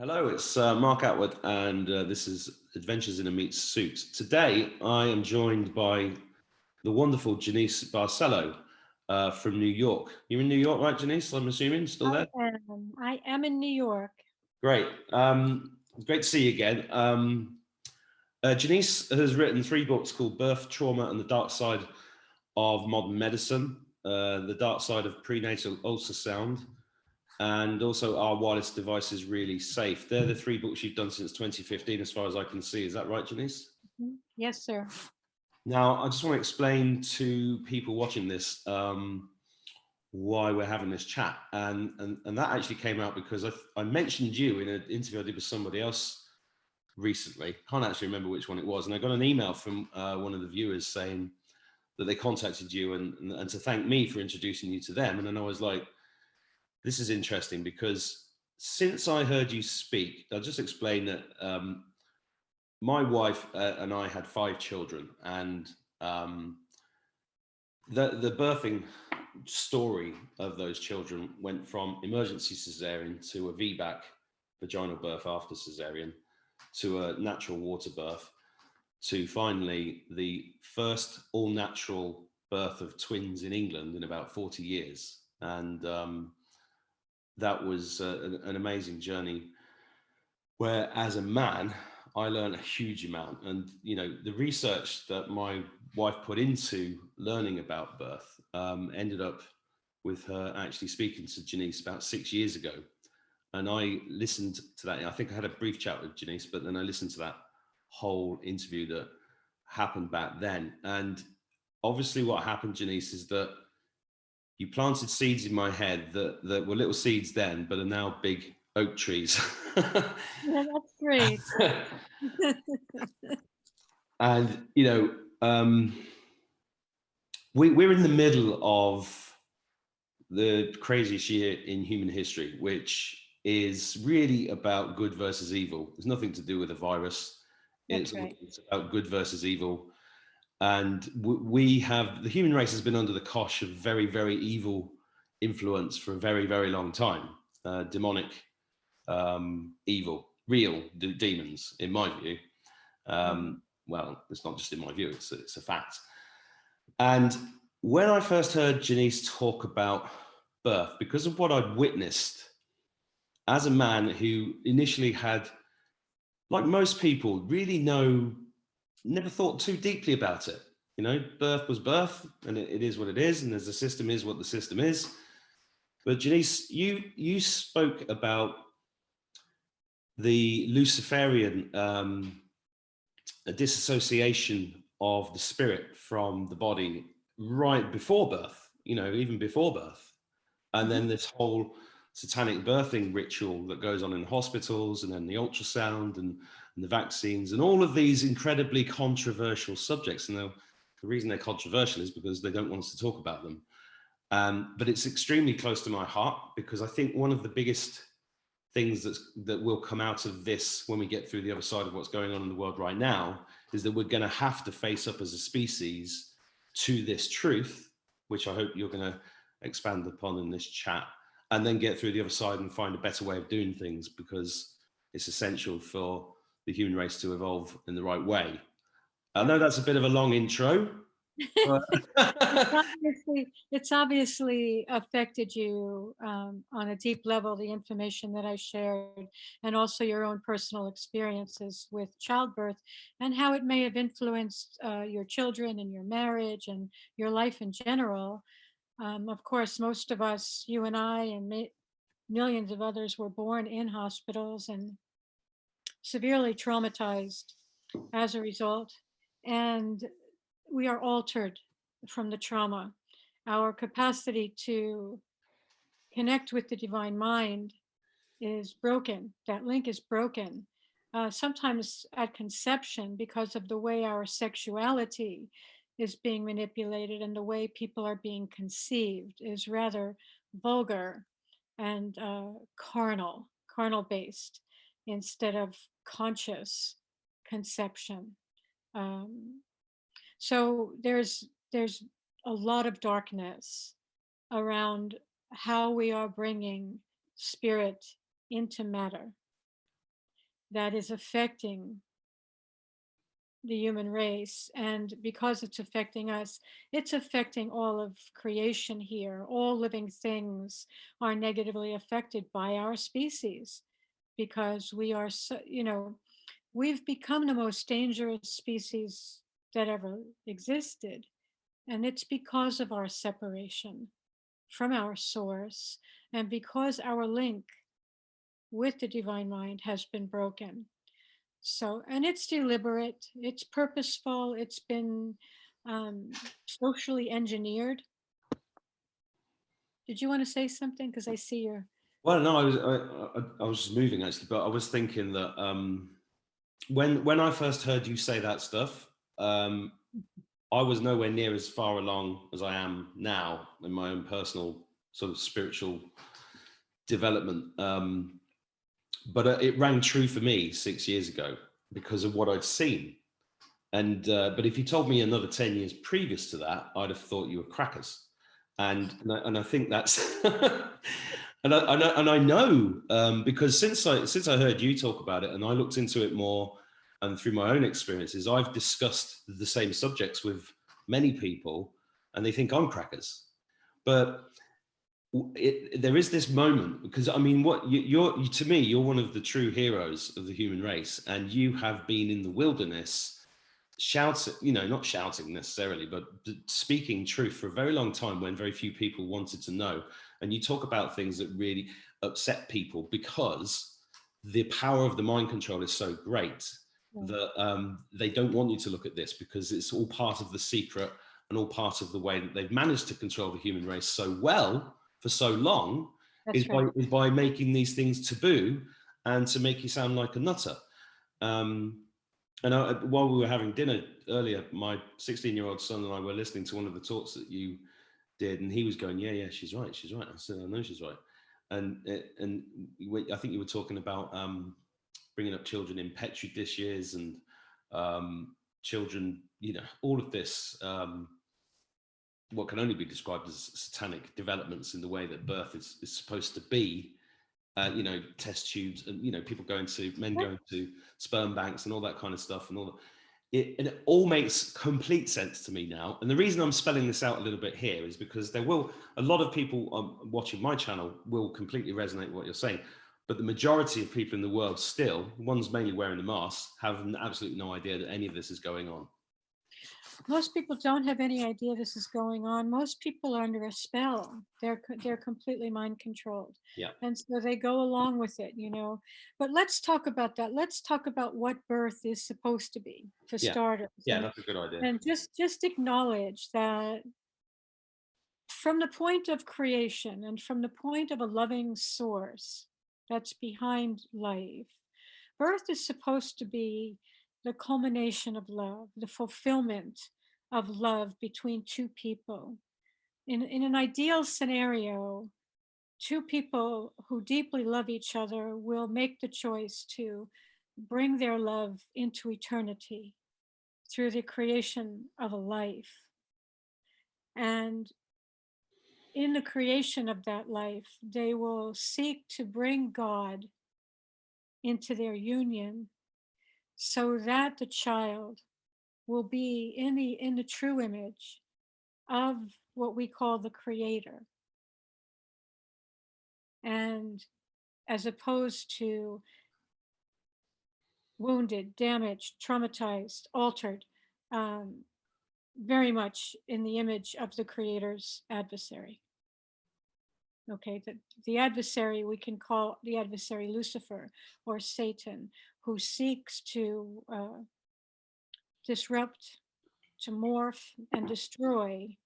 Hello, it's Mark Atwood, and this is Adventures in a Meat Suit. Today, I am joined by the wonderful Janice Barcelo from New York. You're in New York, right, Janice? I'm assuming still there. I am in New York. Great, great to see you again. Janice has written 3 books called Birth, Trauma, and the Dark Side of Modern Medicine, The Dark Side of Prenatal Ultrasound, and also Our Wireless Device is Really Safe. They're the 3 books you've done since 2015, as far as I can see. Is that right, Janice? Yes, sir. Now, I just want to explain to people watching this why we're having this chat. And that actually came out because I mentioned you in an interview I did with somebody else recently. Can't actually remember which one it was. And I got an email from one of the viewers saying that they contacted you and to thank me for introducing you to them. And then I was like, this is interesting because since I heard you speak, I'll just explain that my wife and I had 5 children, and the birthing story of those children went from emergency cesarean to a VBAC, vaginal birth after cesarean, to a natural water birth, to finally the first all-natural birth of twins in England in about 40 years. And that was an amazing journey where, as a man, I learned a huge amount. And, you know, the research that my wife put into learning about birth ended up with her actually speaking to Janice about 6 years ago. And I listened to that. I think I had a brief chat with Janice, but then I listened to that whole interview that happened back then. And obviously what happened, Janice, is that you planted seeds in my head that were little seeds then, but are now big oak trees. Yeah, that's great. And, you know, we're in the middle of the craziest year in human history, which is really about good versus evil. There's nothing to do with a virus. That's right. It's about good versus evil. And the human race has been under the cosh of very, very evil influence for a very, very long time. Demonic, evil, real demons, in my view. Well, it's not just in my view, it's a fact. And when I first heard Janice talk about birth, because of what I'd witnessed as a man who initially had, like most people, really never thought too deeply about it. You know, birth was birth, and it is what it is, and as the system is what the system is. But Janice, you spoke about the Luciferian disassociation of the spirit from the body right before birth, you know, even before birth. And then this whole satanic birthing ritual that goes on in hospitals, and then the ultrasound and the vaccines, and all of these incredibly controversial subjects. And the reason they're controversial is because they don't want us to talk about them. But it's extremely close to my heart, because I think one of the biggest things that will come out of this when we get through the other side of what's going on in the world right now is that we're going to have to face up as a species to this truth, which I hope you're going to expand upon in this chat, and then get through the other side and find a better way of doing things, because it's essential for the human race to evolve in the right way. I know that's a bit of a long intro, but It's obviously affected you on a deep level, the information that I shared, and also your own personal experiences with childbirth and how it may have influenced your children and your marriage and your life in general. Of course, most of us, you and I, and millions of others, were born in hospitals and severely traumatized as a result. And we are altered from the trauma. Our capacity to connect with the divine mind is broken. That link is broken. Sometimes at conception, because of the way our sexuality is being manipulated and the way people are being conceived is rather vulgar and carnal based instead of conscious conception. Um, so there's a lot of darkness around how we are bringing spirit into matter. that is affecting the human race. And because it's affecting us, it's affecting all of creation here. All living things are negatively affected by our species because we are, so, we've become the most dangerous species that ever existed. And it's because of our separation from our source and because our link with the divine mind has been broken. So, and it's deliberate, it's purposeful, it's been um, socially engineered. Did you want to say something? Because I see your. Well, no, I was just moving actually, but I was thinking that when I first heard you say that stuff, I was nowhere near as far along as I am now in my own personal sort of spiritual development. But it rang true for me 6 years ago because of what I'd seen. And but if you told me another 10 years previous to that, I'd have thought you were crackers. And I think that's and I know because since I heard you talk about it and I looked into it more and through my own experiences, I've discussed the same subjects with many people and they think I'm crackers. But there is this moment because I mean, what to me, you're one of the true heroes of the human race, and you have been in the wilderness shouting, not shouting necessarily, but speaking truth for a very long time when very few people wanted to know. And you talk about things that really upset people because the power of the mind control is so great that they don't want you to look at this because it's all part of the secret and all part of the way that they've managed to control the human race so well for so long is That's right. by making these things taboo and to make you sound like a nutter. And while we were having dinner earlier, my 16-year-old son and I were listening to one of the talks that you did, and he was going, "Yeah, she's right, she's right." I said, "I know she's right." And I think you were talking about bringing up children in petri dishes and children, all of this. What can only be described as satanic developments in the way that birth is supposed to be. Test tubes and, people men going to sperm banks and all that kind of stuff and all that. It all makes complete sense to me now. And the reason I'm spelling this out a little bit here is because a lot of people watching my channel will completely resonate with what you're saying. But the majority of people in the world still, ones mainly wearing the mask, have absolutely no idea that any of this is going on. Most people don't have any idea this is going on. Most people are under a spell. They're completely mind controlled. Yeah. And so they go along with it, But let's talk about that. Let's talk about what birth is supposed to be, for starters. Yeah, that's a good idea. And just acknowledge that from the point of creation and from the point of a loving source that's behind life, birth is supposed to be the culmination of love, the fulfillment of love between two people. In an ideal scenario, two people who deeply love each other will make the choice to bring their love into eternity through the creation of a life. And in the creation of that life, they will seek to bring God into their union so that the child will be in the true image of what we call the creator. And as opposed to wounded, damaged, traumatized, altered, um, very much in the image of the creator's adversary. Okay, the adversary, we can call the adversary Lucifer or Satan, who seeks to disrupt, to morph, and destroy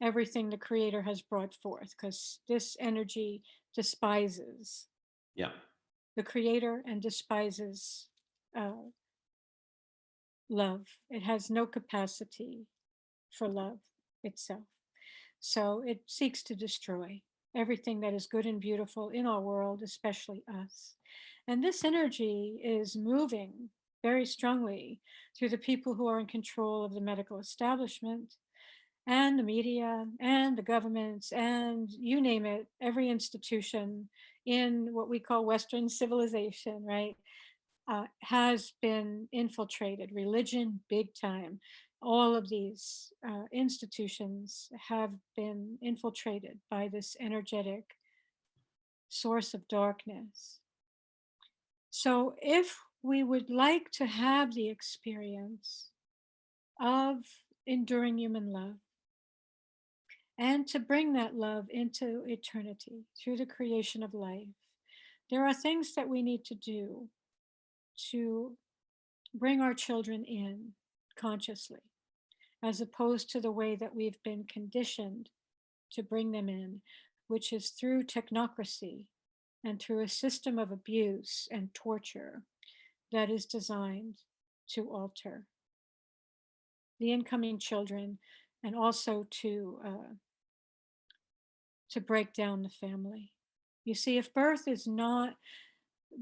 everything the creator has brought forth, because this energy despises the creator and despises love. It has no capacity for love itself. So it seeks to destroy everything that is good and beautiful in our world, especially us. And this energy is moving very strongly through the people who are in control of the medical establishment and the media and the governments and you name it, every institution in what we call Western civilization, right? has been infiltrated, religion, big time. All of these institutions have been infiltrated by this energetic source of darkness. So, if we would like to have the experience of enduring human love and to bring that love into eternity through the creation of life, there are things that we need to do to bring our children in consciously, as opposed to the way that we've been conditioned to bring them in, which is through technocracy and through a system of abuse and torture that is designed to alter the incoming children and also to break down the family. You see, if birth is not,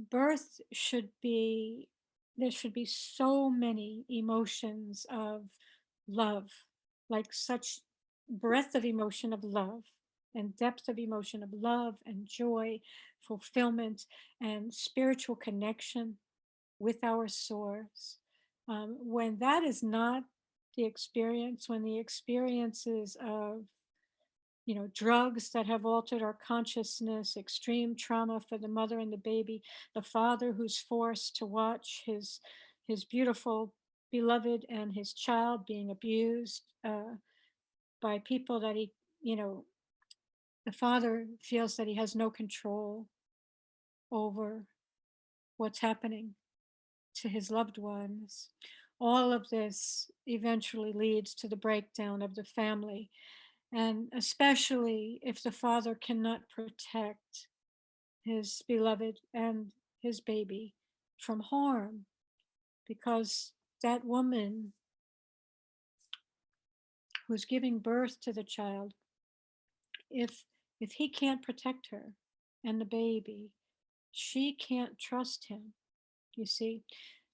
birth should be, there should be so many emotions of love, like such breadth of emotion of love and depth of emotion of love and joy, fulfillment, and spiritual connection with our source. When that is not the experience, when the experiences of drugs that have altered our consciousness, extreme trauma for the mother and the baby, the father who's forced to watch his beautiful beloved and his child being abused by people that you know, the father feels that he has no control over what's happening to his loved ones. All of this eventually leads to the breakdown of the family. And especially if the father cannot protect his beloved and his baby from harm, because that woman who's giving birth to the child, if if he can't protect her and the baby, she can't trust him, you see.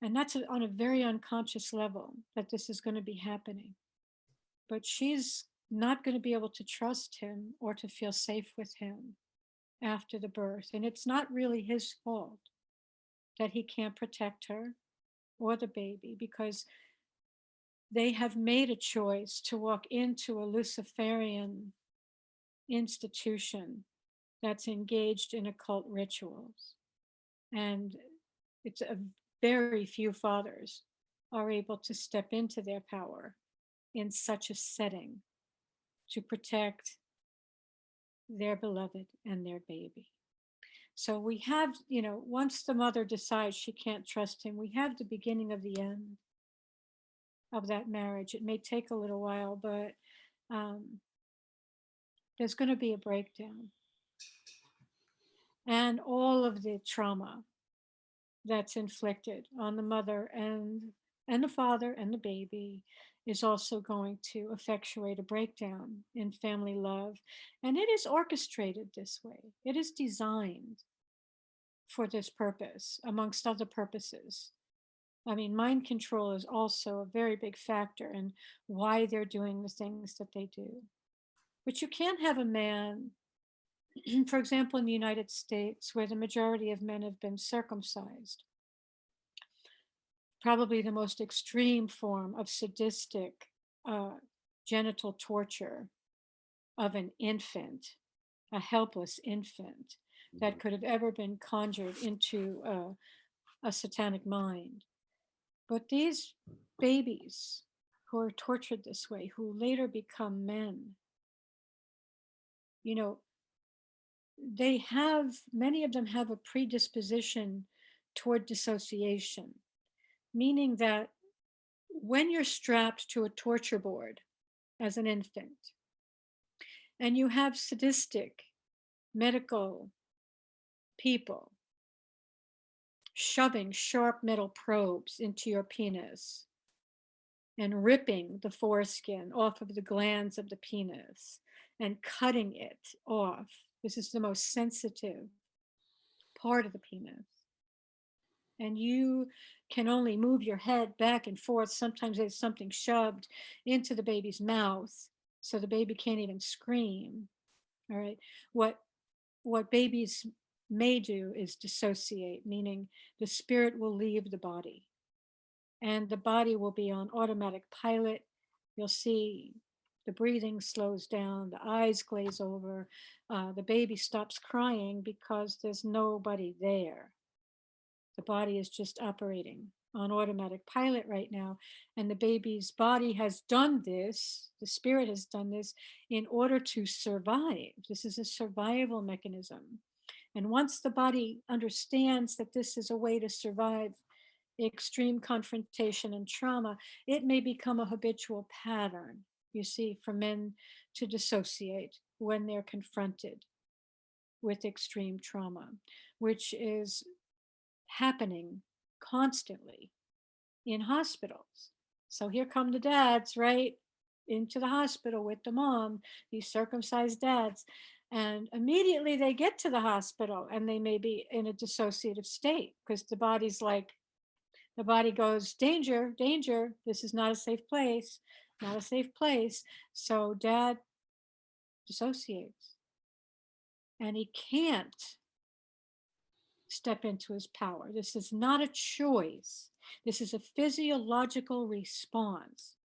And that's on a very unconscious level that this is going to be happening. But she's not going to be able to trust him or to feel safe with him after the birth. And it's not really his fault that he can't protect her or the baby, because they have made a choice to walk into a Luciferian institution that's engaged in occult rituals. And it's a very few fathers are able to step into their power in such a setting to protect their beloved and their baby. So we have, once the mother decides she can't trust him, we have the beginning of the end of that marriage. It may take a little while, but um, there's going to be a breakdown. And all of the trauma that's inflicted on the mother and the father and the baby is also going to effectuate a breakdown in family love. And it is orchestrated this way. It is designed for this purpose, amongst other purposes. I mean, mind control is also a very big factor in why they're doing the things that they do. But you can't have a man, for example, in the United States, where the majority of men have been circumcised, probably the most extreme form of sadistic uh, genital torture of an infant, a helpless infant that could have ever been conjured into a satanic mind. But these babies who are tortured this way, who later become men, you know, many of them have a predisposition toward dissociation, meaning that when you're strapped to a torture board as an infant and you have sadistic medical people shoving sharp metal probes into your penis and ripping the foreskin off of the glands of the penis and cutting it off. This is the most sensitive part of the penis. And you can only move your head back and forth. Sometimes there's something shoved into the baby's mouth, so the baby can't even scream. All right. What babies may do is dissociate, meaning the spirit will leave the body and the body will be on automatic pilot. You'll see the breathing slows down, the eyes glaze over, the baby stops crying because there's nobody there. The body is just operating on automatic pilot right now. And the baby's body has done this, the spirit has done this in order to survive. This is a survival mechanism. And once the body understands that this is a way to survive extreme confrontation and trauma, it may become a habitual pattern, you see, for men to dissociate when they're confronted with extreme trauma, which is happening constantly in hospitals. So here come the dads, right? Into the hospital with the mom, these circumcised dads. And immediately they get to the hospital and they may be in a dissociative state because the body's like, the body goes, danger, danger. This is not a safe place, not a safe place. So dad dissociates and he can't step into his power. This is not a choice. This is a physiological response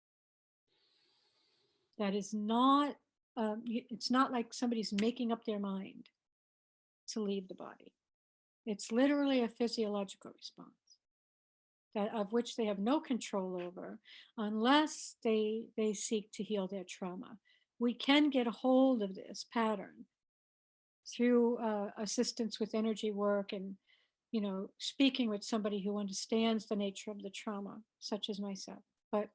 that is not, it's not like somebody's making up their mind to leave the body. It's literally a physiological response that of which they have no control over unless they seek to heal their trauma. We can get a hold of this pattern through assistance with energy work and speaking with somebody who understands the nature of the trauma, such as myself. But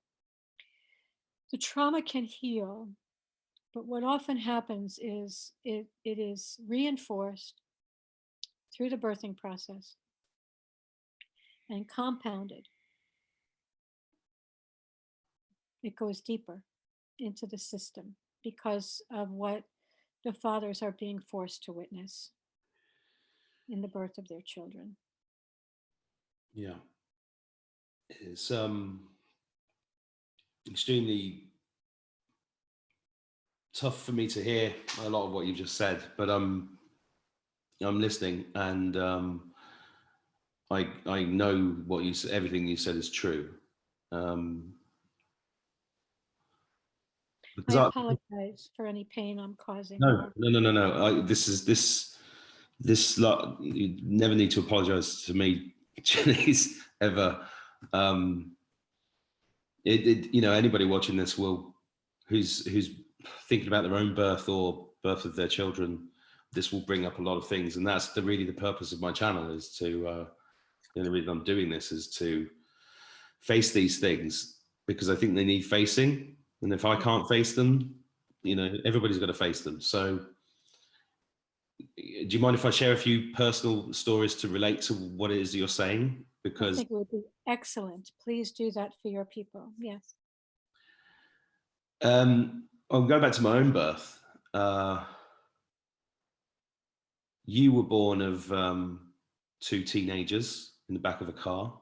the trauma can heal, but what often happens is it is reinforced through the birthing process and compounded. It goes deeper into the system because of what the fathers are being forced to witness in the birth of their children. Yeah. It's extremely tough for me to hear a lot of what you just said, but I'm listening, and I know what you said. Everything you said is true. I Because apologize for any pain I'm causing. no. This like, you never need to apologize to me, Jenny's, ever. Anybody watching this who's thinking about their own birth or birth of their children, this will bring up a lot of things, and that's really the purpose of my channel, is to the only reason I'm doing this is to face these things, because I think they need facing, and if I can't face them, everybody's got to face them. So do you mind if I share a few personal stories to relate to what it is you're saying? Because I think it would be excellent. Please do that for your people. Yes. I'll go back to my own birth. You were born of two teenagers in the back of a car.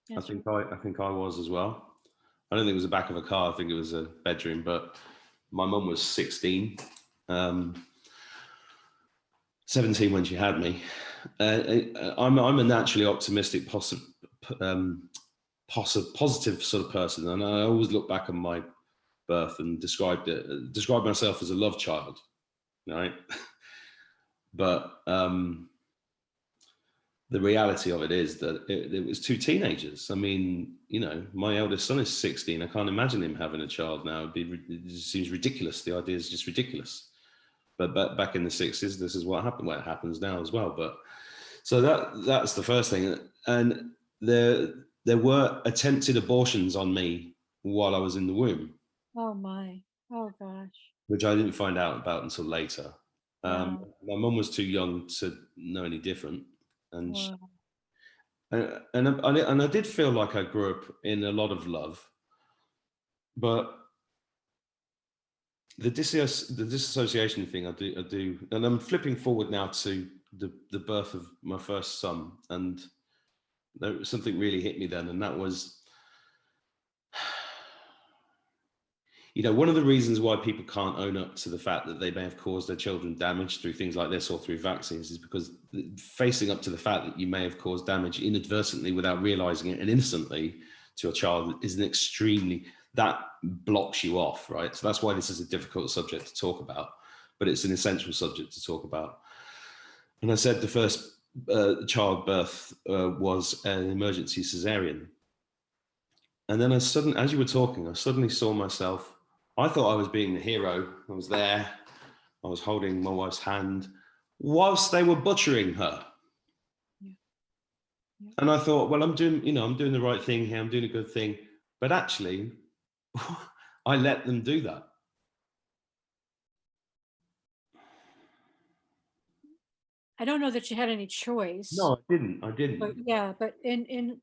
Yes, I think I was as well. I don't think it was the back of a car. I think it was a bedroom. But my mum was 16, 17 when she had me. I'm a naturally optimistic, positive sort of person, and I always look back on my birth and describe myself as a love child, right? But the reality of it is that it was two teenagers. I mean, my eldest son is 16. I can't imagine him having a child now. It seems ridiculous. The idea is just ridiculous. But back in the 60s, this is what happened. Well, it happens now as well. But so that's the first thing. And there were attempted abortions on me while I was in the womb. Oh my. Oh gosh. Which I didn't find out about until later. Wow. My mum was too young to know any different, and Wow. and I did feel like I grew up in a lot of love, but the disassociation thing, I do, and I'm flipping forward now to the birth of my first son, and something really hit me then, and that was one of the reasons why people can't own up to the fact that they may have caused their children damage through things like this or through vaccines is because facing up to the fact that you may have caused damage inadvertently without realizing it and innocently to a child is that blocks you off, right? So that's why this is a difficult subject to talk about, but it's an essential subject to talk about. And I said the first childbirth was an emergency cesarean. And then as you were talking, I suddenly saw myself. I thought I was being the hero. I was there. I was holding my wife's hand whilst they were butchering her. Yeah. Yeah. And I thought, well, I'm doing the right thing here. I'm doing a good thing. But actually, I let them do that. I don't know that you had any choice. No, I didn't. But yeah, but in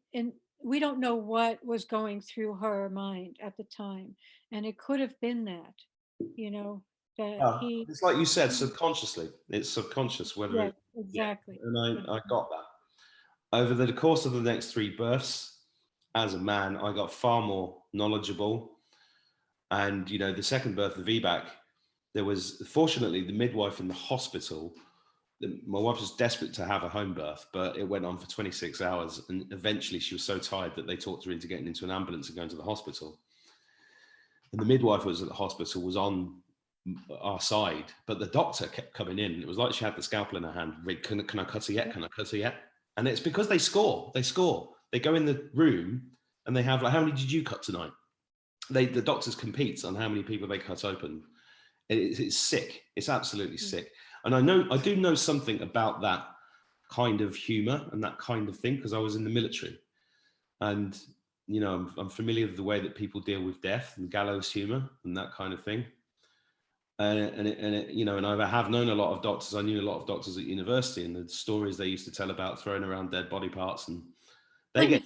we don't know what was going through her mind at the time, and it could have been that, that it's like you said, subconsciously. It's subconscious whether yes, exactly. Yeah, and I got that. Over the course of the next 3 births, as a man, I got far more knowledgeable. And the second birth, the VBAC, there was fortunately the midwife in the hospital. My wife was desperate to have a home birth, but it went on for 26 hours. And eventually she was so tired that they talked her into getting into an ambulance and going to the hospital. And the midwife was at the hospital, was on our side, but the doctor kept coming in. It was like she had the scalpel in her hand. Can I cut her yet? Can I cut her yet? And it's because they score. They go in the room and they have like, how many did you cut tonight? The doctors compete on how many people they cut open. It's sick. It's absolutely sick. And I do know something about that kind of humor and that kind of thing because I was in the military, and I'm familiar with the way that people deal with death and gallows humor and that kind of thing. And I have known a lot of doctors. I knew a lot of doctors at university, and the stories they used to tell about throwing around dead body parts, and they get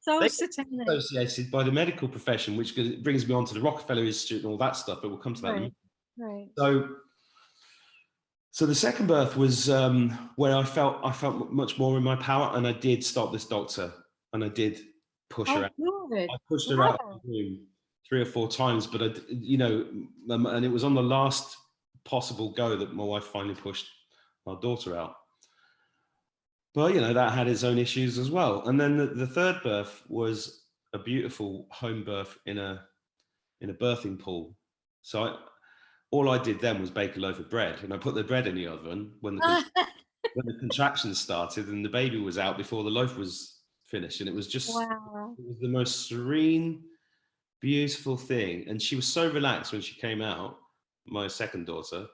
associated by the medical profession, which brings me on to the Rockefeller Institute and all that stuff. But we'll come to that. Right. So the second birth was where I felt much more in my power, and I did stop this doctor, and I did push her out. Good. I pushed her out of the room 3 or 4 times, but and it was on the last possible go that my wife finally pushed our daughter out. But that had its own issues as well. And then the third birth was a beautiful home birth in a birthing pool. So all I did then was bake a loaf of bread, and I put the bread in the oven when the contractions started, and the baby was out before the loaf was finished. And it was just It was the most serene, beautiful thing. And she was so relaxed when she came out. My second daughter,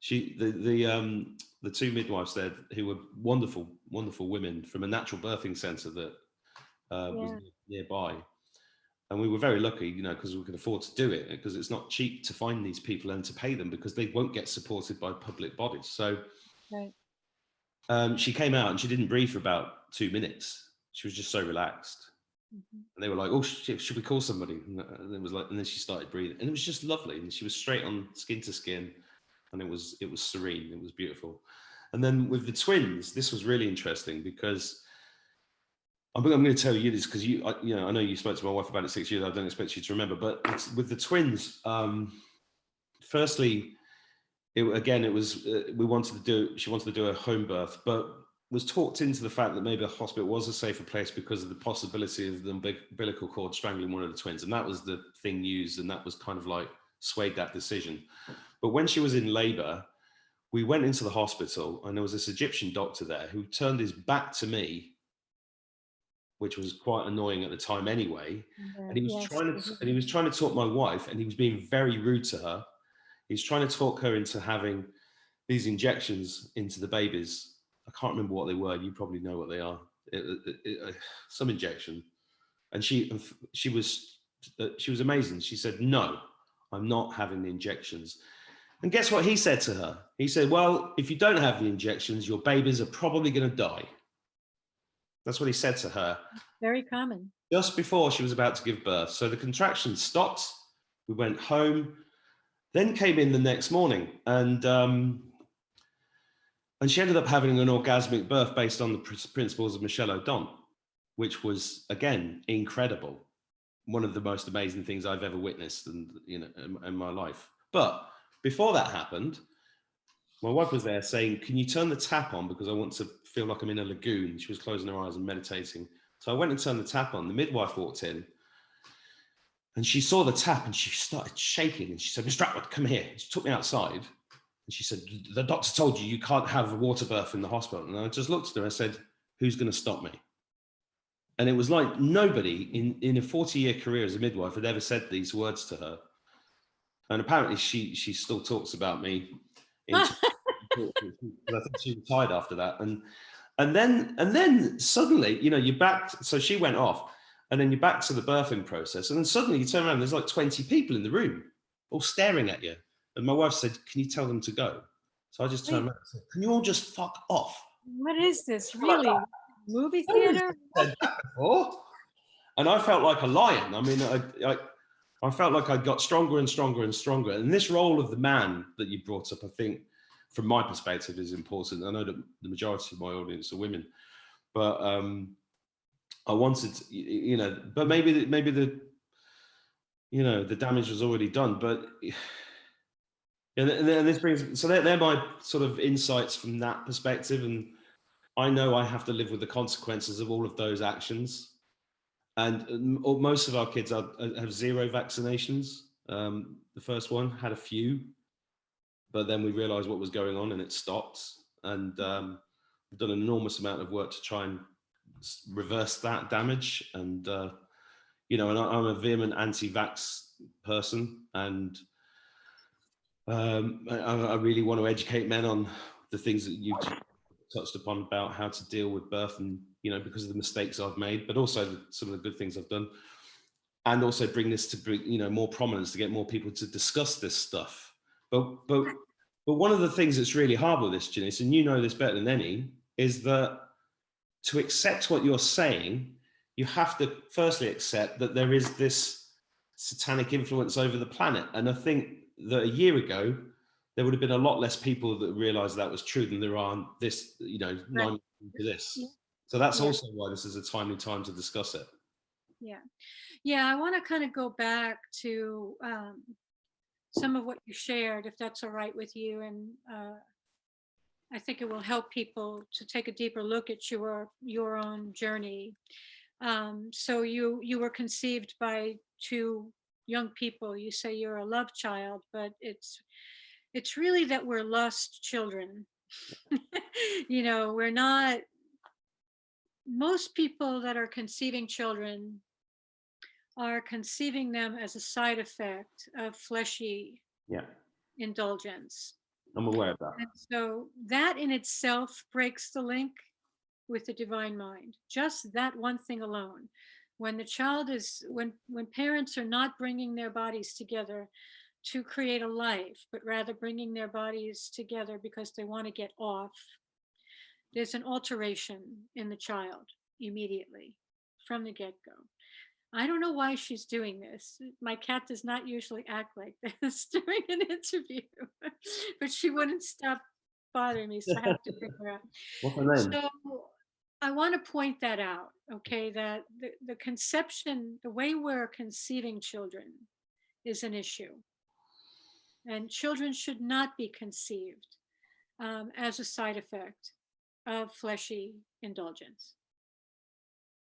the 2 midwives there, who were wonderful women from a natural birthing center that was nearby. And we were very lucky, because we could afford to do it, because it's not cheap to find these people and to pay them because they won't get supported by public bodies. So she came out and she didn't breathe for about 2 minutes. She was just so relaxed. Mm-hmm. And they were like, oh, should we call somebody? And it was like, and then she started breathing, and it was just lovely. And she was straight on, skin to skin, and it was serene. It was beautiful. And then with the twins, this was really interesting because I'm going to tell you this because I know you spoke to my wife about it 6 years. I don't expect you to remember, but with the twins. Firstly, she wanted to do a home birth, but was talked into the fact that maybe a hospital was a safer place because of the possibility of the umbilical cord strangling one of the twins, and that was the thing used, and that was kind of like swayed that decision. But when she was in labor, we went into the hospital, and there was this Egyptian doctor there who turned his back to me, which was quite annoying at the time anyway. And he was trying to talk my wife, and he was being very rude to her. He was trying to talk her into having these injections into the babies. I can't remember what they were. You probably know what they are. Some injection. And she was amazing. She said, no, I'm not having the injections. And guess what he said to her? He said, well, if you don't have the injections, your babies are probably going to die. That's what he said to her. Very common. Just before she was about to give birth. So the contractions stopped. We went home. Then came in the next morning, and she ended up having an orgasmic birth based on the principles of Michelle O'Donnell, which was, again, incredible. one of the most amazing things I've ever witnessed, and in my life. But before that happened, my wife was there saying, "Can you turn the tap on, because I want to feel like I'm in a lagoon." She was closing her eyes and meditating. So I went and turned the tap on. The midwife walked in and she saw the tap and she started shaking. And she said, "Mr. Atwood, come here." She took me outside and she said, "The doctor told you can't have a water birth in the hospital." And I just looked at her and I said, "Who's going to stop me?" And it was like nobody in a 40-year career as a midwife had ever said these words to her. And apparently she still talks about me. I think she retired after that. And then suddenly, you're back. So she went off, and then you're back to the birthing process. And then suddenly you turn around, there's like 20 people in the room, all staring at you. And my wife said, "Can you tell them to go?" So I just turned around and said, "Can you all just fuck off?" What is this? Really? Movie Nobody's theater? said that before. And I felt like a lion. I mean, I felt like I got stronger and stronger and stronger. And this role of the man that you brought up, I think, from my perspective, is important. I know that the majority of my audience are women, but I wanted, but maybe the damage was already done. But and this brings, so they're my sort of insights from that perspective. And I know I have to live with the consequences of all of those actions. And most of our kids have 0 vaccinations. The first one had a few, but then we realized what was going on and it stopped. And we've done an enormous amount of work to try and reverse that damage. And, and I'm a vehement anti-vax person. And I really want to educate men on the things that you touched upon about how to deal with birth, and because of the mistakes I've made, but also some of the good things I've done, and also bring this to more prominence, to get more people to discuss this stuff. But one of the things that's really hard with this, Janice, and you know this better than any, is that to accept what you're saying, you have to firstly accept that there is this satanic influence over the planet. And I think that a year ago, there would have been a lot less people that realized that was true than there are this, 9 months into this. So that's also why this is a timely time to discuss it. Yeah, I want to kind of go back to some of what you shared, if that's all right with you. And I think it will help people to take a deeper look at your own journey. So you were conceived by 2 young people. You say you're a love child, but it's really that we're lost children. We're not. Most people that are conceiving children are conceiving them as a side effect of fleshy indulgence. I'm aware of that. And so that in itself breaks the link with the divine mind. Just that one thing alone. When the child is, when parents are not bringing their bodies together to create a life, but rather bringing their bodies together because they want to get off, there's an alteration in the child immediately from the get-go. I don't know why she's doing this. My cat does not usually act like this during an interview, but she wouldn't stop bothering me, so I have to figure her out. What's her name? So I want to point that out, okay, that the conception, the way we're conceiving children is an issue. And children should not be conceived as a side effect of fleshy indulgence.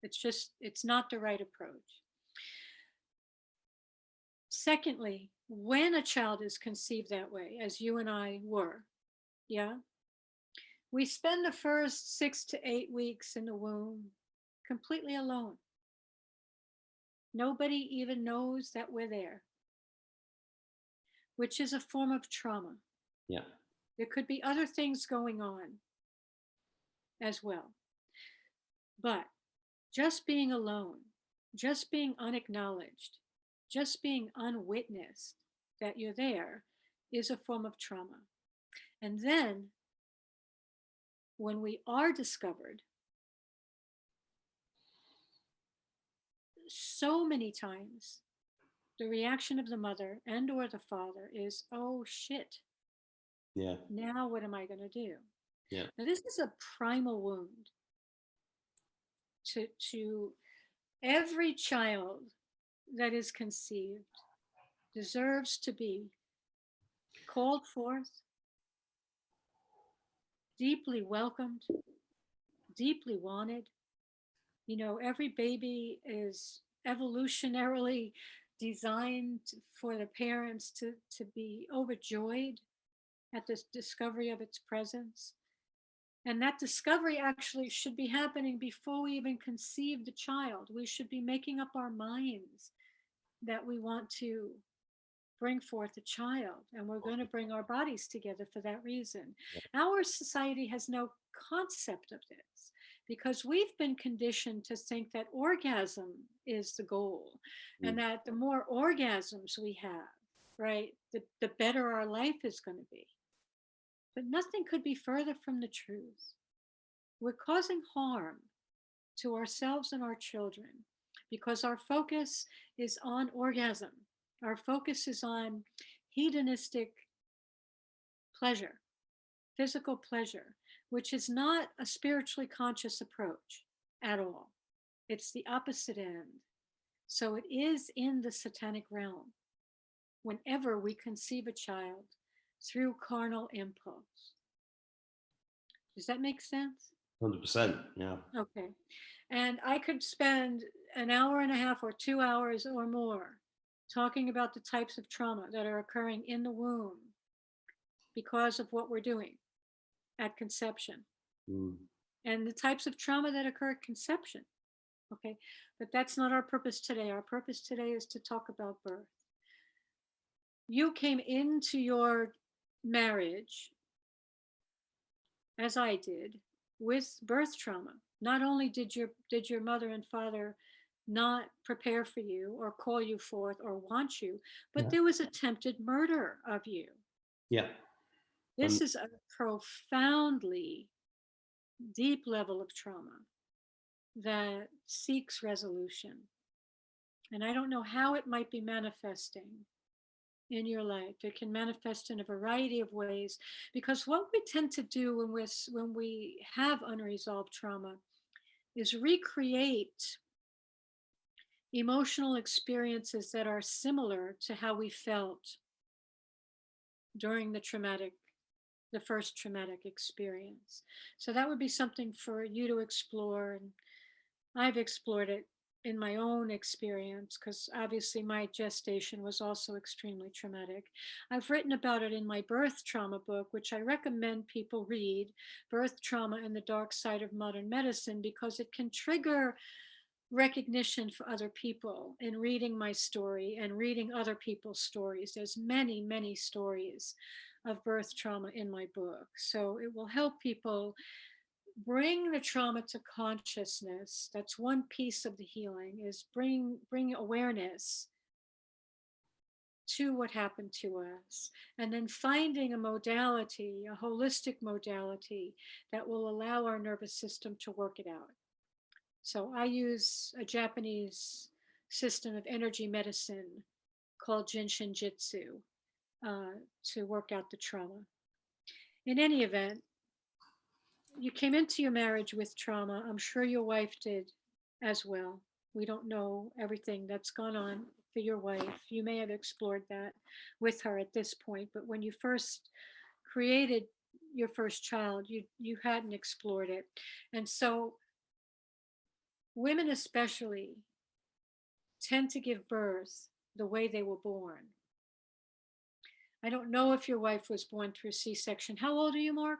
It's not the right approach. Secondly, when a child is conceived that way, as you and I were, we spend the first 6 to 8 weeks in the womb completely alone. Nobody even knows that we're there, which is a form of trauma. Yeah. There could be other things going on as well. But just being alone, just being unacknowledged, just being unwitnessed that you're there is a form of trauma. And then when we are discovered, so many times the reaction of the mother and or the father is, "Oh shit. Yeah. Now what am I going to do?" Yeah. Now this is a primal wound to every child that is conceived deserves to be called forth, deeply welcomed, deeply wanted. You know, every baby is evolutionarily designed for the parents to be overjoyed at this discovery of its presence. And that discovery actually should be happening before we even conceive the child. We should be making up our minds that we want to bring forth a child, and we're going to bring our bodies together for that reason. Our society has no concept of this because we've been conditioned to think that orgasm is the goal, and Mm. that the more orgasms we have, right, the better our life is going to be. But nothing could be further from the truth. We're causing harm to ourselves and our children because our focus is on orgasm. Our focus is on hedonistic pleasure, physical pleasure, which is not a spiritually conscious approach at all. It's the opposite end. So it is in the satanic realm whenever we conceive a child through carnal impulse. Does that make sense? 100%. Yeah. Okay. And I could spend an hour and a half or 2 hours or more talking about the types of trauma that are occurring in the womb because of what we're doing at conception Mm. and the types of trauma that occur at conception. Okay. But that's not our purpose today. Our purpose today is to talk about birth. You came into your marriage, as I did, with birth trauma. Not only did your mother and father not prepare for you or call you forth or want you, but Yeah. there was attempted murder of you. Yeah. This And is a profoundly deep level of trauma that seeks resolution. And I don't know how it might be manifesting in your life. It can manifest in a variety of ways because what we tend to do when we have unresolved trauma is recreate emotional experiences that are similar to how we felt during the first traumatic experience. So that would be something for you to explore. And I've explored it in my own experience because obviously my gestation was also extremely traumatic. I've written about it in my birth trauma book, which I recommend people read, Birth Trauma and the Dark Side of Modern Medicine, because it can trigger recognition for other people in reading my story and reading other people's stories. There's many, many stories of birth trauma in my book. So it will help people bring the trauma to consciousness. That's one piece of the healing, is bring awareness to what happened to us, and then finding a modality, a holistic modality that will allow our nervous system to work it out. So I use a Japanese system of energy medicine called Jinshin Jitsu to work out the trauma. In any event, you came into your marriage with trauma. I'm sure your wife did as well. We don't know everything that's gone on for your wife. You may have explored that with her at this point, but when you first created your first child, you hadn't explored it. And so women especially tend to give birth the way they were born. I don't know if your wife was born through C-section. How old are you, Mark?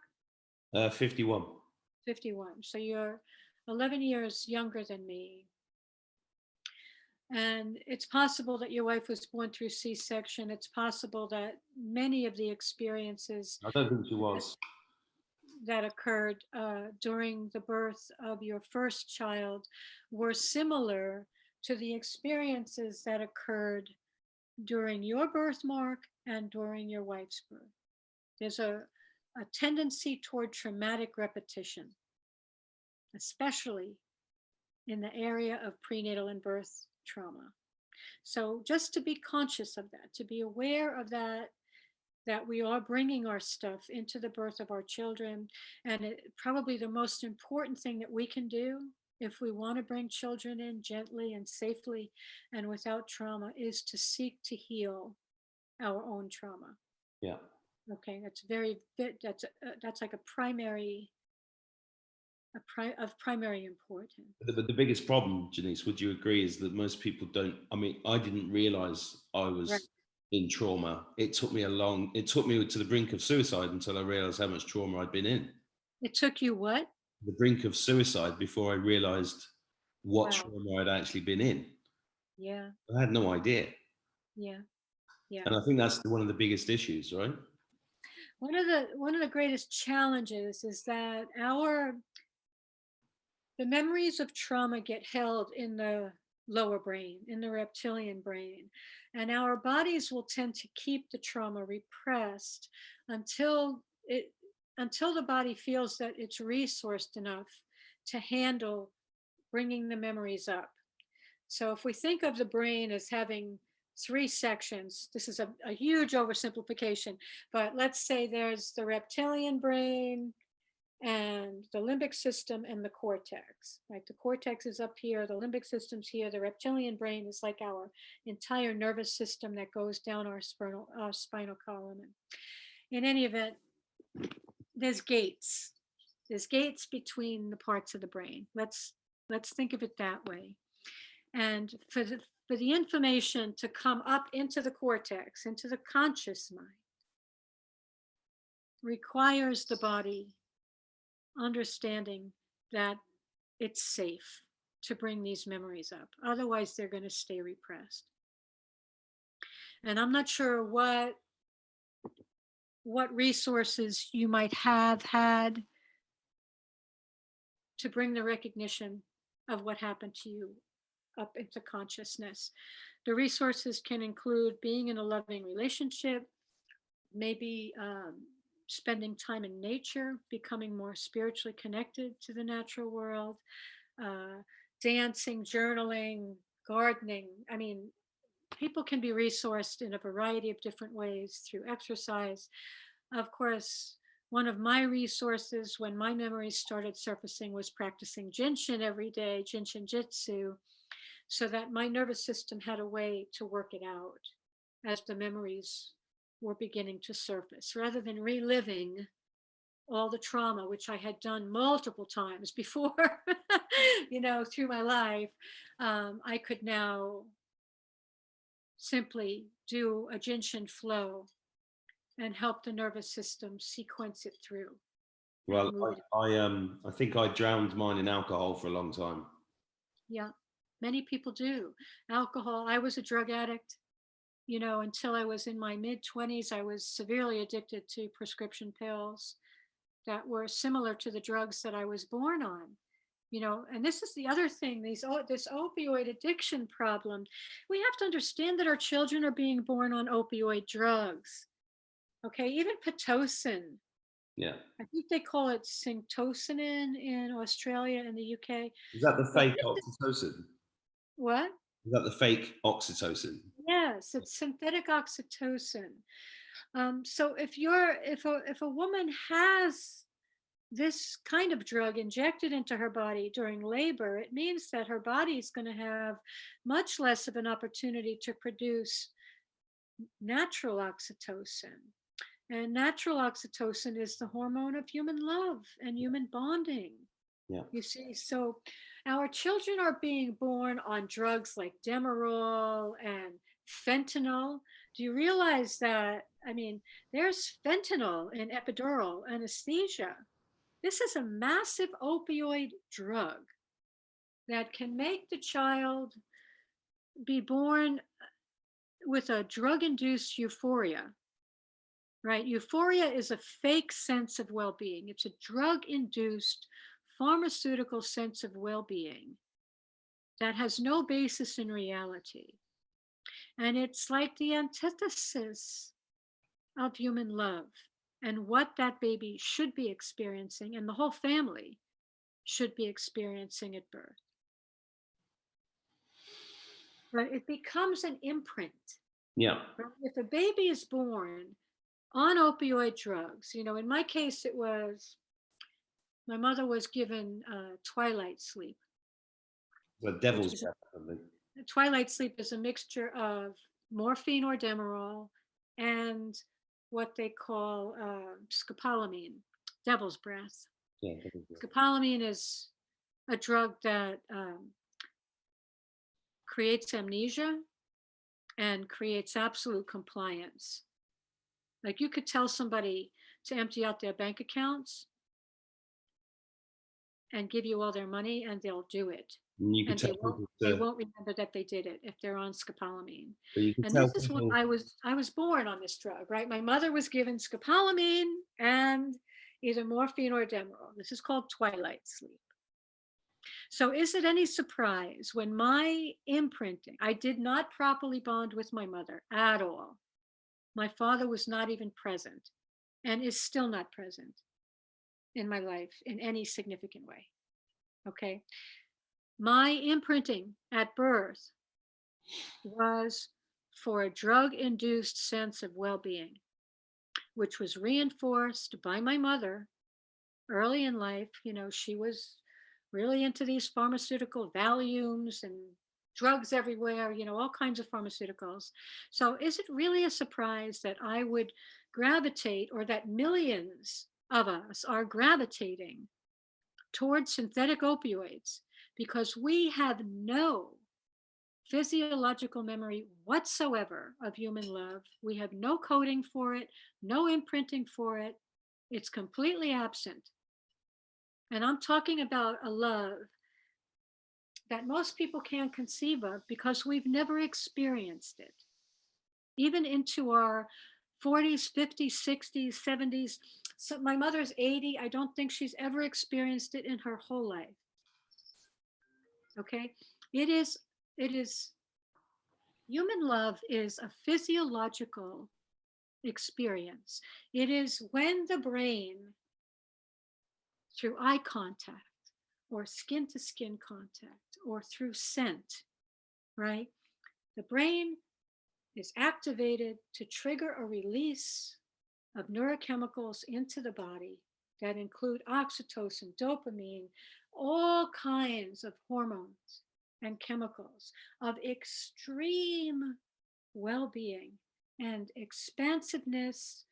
51. 51. So you're 11 years younger than me. And it's possible that your wife was born through C-section. It's possible that many of the experiences I don't think she was. that occurred during the birth of your first child were similar to the experiences that occurred during your birthmark and during your wife's birth. There's a tendency toward traumatic repetition, especially in the area of prenatal and birth trauma. So just to be conscious of that, to be aware of that, that we are bringing our stuff into the birth of our children. And probably the most important thing that we can do if we want to bring children in gently and safely and without trauma, is to seek to heal our own trauma. Yeah. Okay, that's like a primary of primary importance. But the biggest problem, Janice, would you agree, is that most people don't. I mean, I didn't realize I Right. was in trauma. It took me to the brink of suicide until I realized how much trauma I'd been in. It took you what? The brink of suicide before I realized what Wow. trauma I'd actually been in. Yeah. I had no idea. Yeah. Yeah. And I think that's one of the biggest issues, right? One of the greatest challenges is that the memories of trauma get held in the lower brain, in the reptilian brain, and our bodies will tend to keep the trauma repressed until it until the body feels that it's resourced enough to handle bringing the memories up. So if we think of the brain as having three sections, this is a huge oversimplification, but let's say there's the reptilian brain and the limbic system and the cortex. Right, the cortex is up here, the limbic system's here, the reptilian brain is like our entire nervous system that goes down our spinal column. And in any event, there's gates. There's gates between the parts of the brain. Let's think of it that way. And for the information to come up into the cortex, into the conscious mind, requires the body understanding that it's safe to bring these memories up. Otherwise, they're going to stay repressed. And I'm not sure what resources you might have had to bring the recognition of what happened to you up into consciousness. The resources can include being in a loving relationship, maybe spending time in nature, becoming more spiritually connected to the natural world, dancing, journaling, gardening. I mean, people can be resourced in a variety of different ways through exercise. Of course, one of my resources when my memories started surfacing was practicing Jinshin every day, Jinshin Jitsu, so that my nervous system had a way to work it out as the memories were beginning to surface, rather than reliving all the trauma, which I had done multiple times before, through my life. I could now simply do a Jinshin flow and help the nervous system sequence it through. Well, I think I drowned mine in alcohol for a long time. Yeah, many people do. Alcohol, I was a drug addict. Until I was in my mid 20s, I was severely addicted to prescription pills that were similar to the drugs that I was born on. And this is the other thing, this opioid addiction problem. We have to understand that our children are being born on opioid drugs. Okay, even Pitocin. Yeah. I think they call it syntocinon in Australia and the UK. Is that the But fake oxytocin? what? Is that the fake oxytocin? Yes, it's synthetic oxytocin. So if a woman has this kind of drug injected into her body during labor, it means that her body is going to have much less of an opportunity to produce natural oxytocin. And natural oxytocin is the hormone of human love and human bonding. Yeah. You see, so our children are being born on drugs like Demerol and fentanyl. Do you realize that? I mean, there's fentanyl in epidural anesthesia. This is a massive opioid drug that can make the child be born with a drug induced euphoria, right? Euphoria is a fake sense of well being, it's a drug induced pharmaceutical sense of well being that has no basis in reality. And it's like the antithesis of human love and what that baby should be experiencing, and the whole family should be experiencing at birth. But it becomes an imprint. Yeah. Right? If a baby is born on opioid drugs, in my case, my mother was given twilight sleep. The which devil's is breath, I think. twilight sleep is a mixture of morphine or Demerol and what they call scopolamine, devil's breath. Yeah, devil's breath. Scopolamine is a drug that creates amnesia and creates absolute compliance. Like you could tell somebody to empty out their bank accounts and give you all their money and they'll do it. And you could And tell people they to, won't remember that they did it if they're on scopolamine. but you could And tell this is what people, I was born on this drug, right? My mother was given scopolamine and either morphine or Demerol. This is called twilight sleep. So is it any surprise when my imprinting, I did not properly bond with my mother at all. My father was not even present and is still not present in my life in any significant way. Okay. My imprinting at birth was for a drug induced sense of well being, which was reinforced by my mother early in life. You know, she was really into these pharmaceutical Valiums and drugs everywhere, you know, all kinds of pharmaceuticals. So is it really a surprise that I would gravitate, or that millions of us are gravitating towards synthetic opioids because we have no physiological memory whatsoever of human love? We have no coding for it, no imprinting for it. It's completely absent. And I'm talking about a love that most people can't conceive of because we've never experienced it. Even into our 40s, 50s, 60s, 70s. So my mother's 80. I don't think she's ever experienced it in her whole life. Okay? It is, it is, human love is a physiological experience. It is when the brain, through eye contact or skin to skin contact or through scent, right? The brain is activated to trigger a release of neurochemicals into the body that include oxytocin, dopamine, all kinds of hormones and chemicals of extreme well being and expansiveness.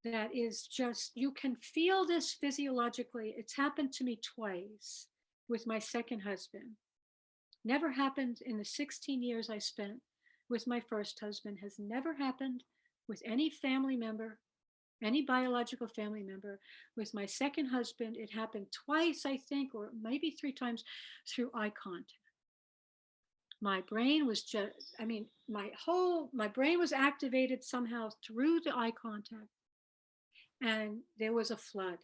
That is just, you can feel this physiologically. It's happened to me twice with my second husband. Never happened in the 16 years I spent with my first husband, has never happened with any family member, any biological family member. With my second husband, it happened twice, I think, or maybe three times through eye contact. My brain was just, I mean, my brain was activated somehow through the eye contact. And there was a flood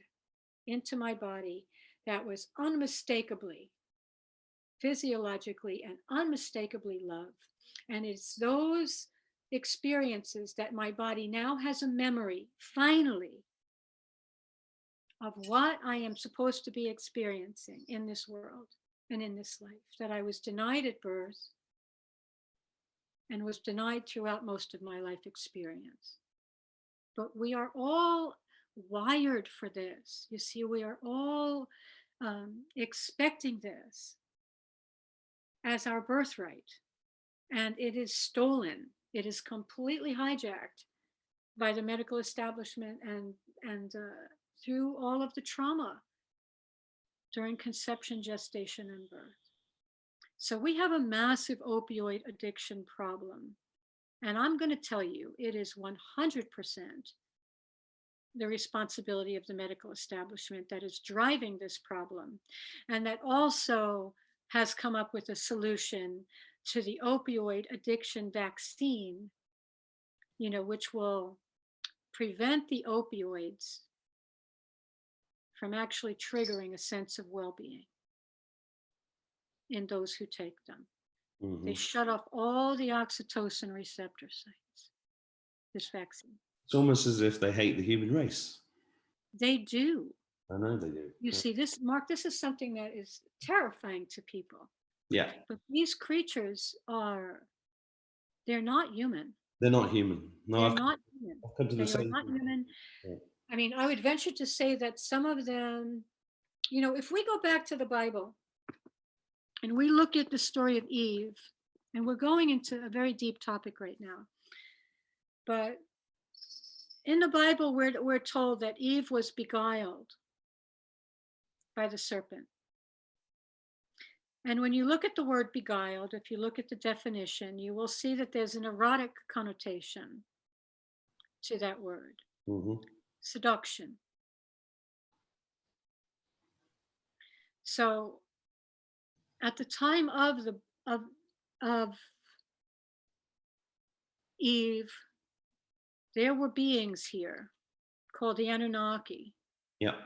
into my body that was unmistakably, physiologically, and unmistakably love. And it's those experiences that my body now has a memory, finally, of what I am supposed to be experiencing in this world and in this life, that I was denied at birth and was denied throughout most of my life experience. But we are all wired for this. You see, we are all expecting this as our birthright, and it is stolen. It is completely hijacked by the medical establishment and through all of the trauma during conception, gestation, and birth. So we have a massive opioid addiction problem. And I'm going to tell you, it is 100% the responsibility of the medical establishment that is driving this problem, and that also has come up with a solution to the opioid addiction vaccine, you know, which will prevent the opioids from actually triggering a sense of well-being in those who take them. Mm-hmm. They shut off all the oxytocin receptor sites, this vaccine. It's almost as if they hate the human race. They do. I know they do. You see, this, Mark, this is something that is terrifying to people. Yeah. But these creatures are, they're not human. They're not human. No, They're not human. I've come to the They are same. not human. Yeah. I mean, I would venture to say that some of them, you know, if we go back to the Bible, and we look at the story of Eve, and we're going into a very deep topic right now. But in the Bible, we're told that Eve was beguiled by the serpent. And when you look at the word beguiled, if you look at the definition, you will see that there's an erotic connotation to that word. Mm-hmm. Seduction. So at the time of of Eve, there were beings here called the Anunnaki, Yeah.